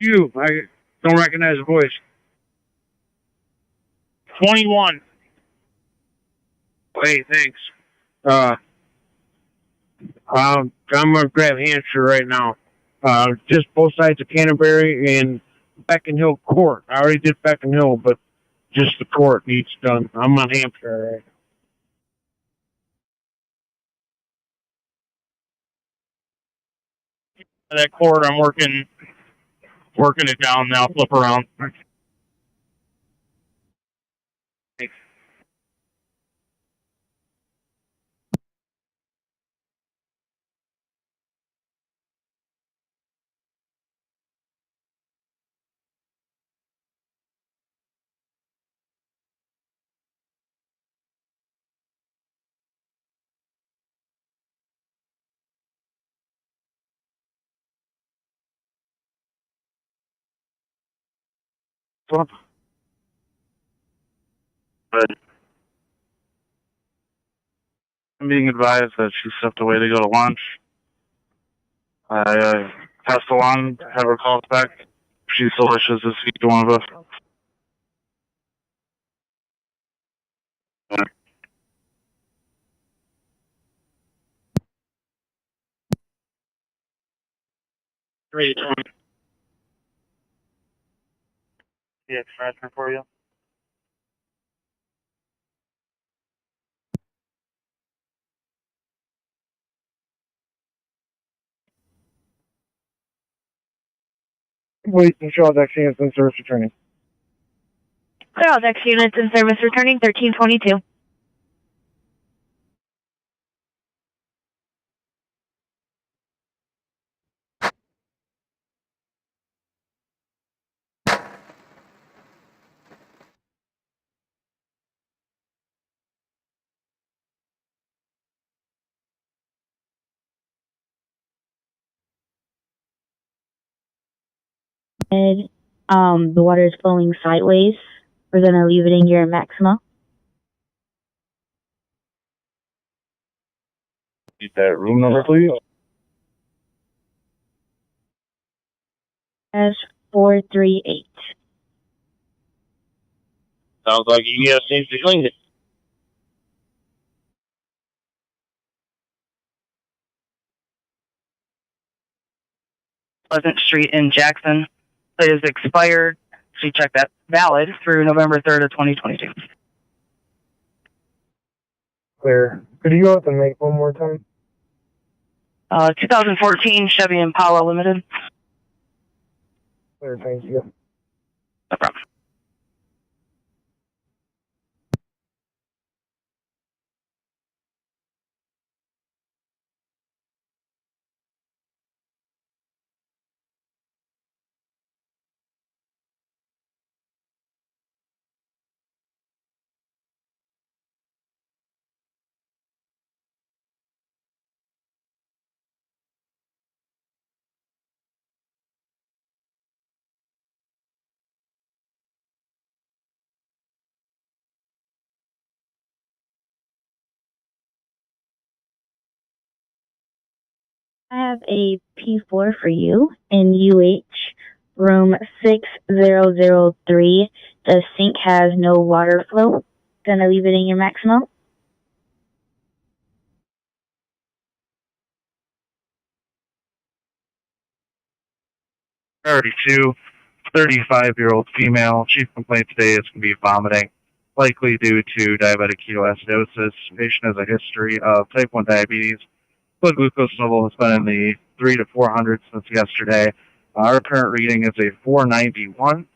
You, I don't recognize the voice. 21. Hey, thanks. I'm gonna grab Hampshire right now. Just both sides of Canterbury and Beacon Hill Court. I already did Beacon Hill, but just the court needs done. I'm on Hampshire right now. That court, I'm working it down now. Flip around. Thanks. But I'm being advised that she stepped away to go to lunch. I passed along, have her call us back. She still wishes to speak to one of us. Great. The extraction for you. Wait, Michelle, Dex units in service returning. Clear all Dex units in service returning 1322. The water is flowing sideways. We're going to leave it in your maxima. Need that room number, please. As 438. Sounds like you seems to clean it. Pleasant Street in Jackson. It is expired. She checked that valid through November 3rd of 2022. Clear. Could you go up and make one more time? 2014 Chevy Impala Limited. Clear, thank you. No problem. I have a P4 for you in UH Room 6003. The sink has no water flow. Gonna leave it in your maximum. Priority 2, 35-year-old female. Chief complaint today is going to be vomiting, likely due to diabetic ketoacidosis. Patient has a history of type 1 diabetes. Blood glucose level has been in the 3 to 400 since yesterday. Our current reading is a 491.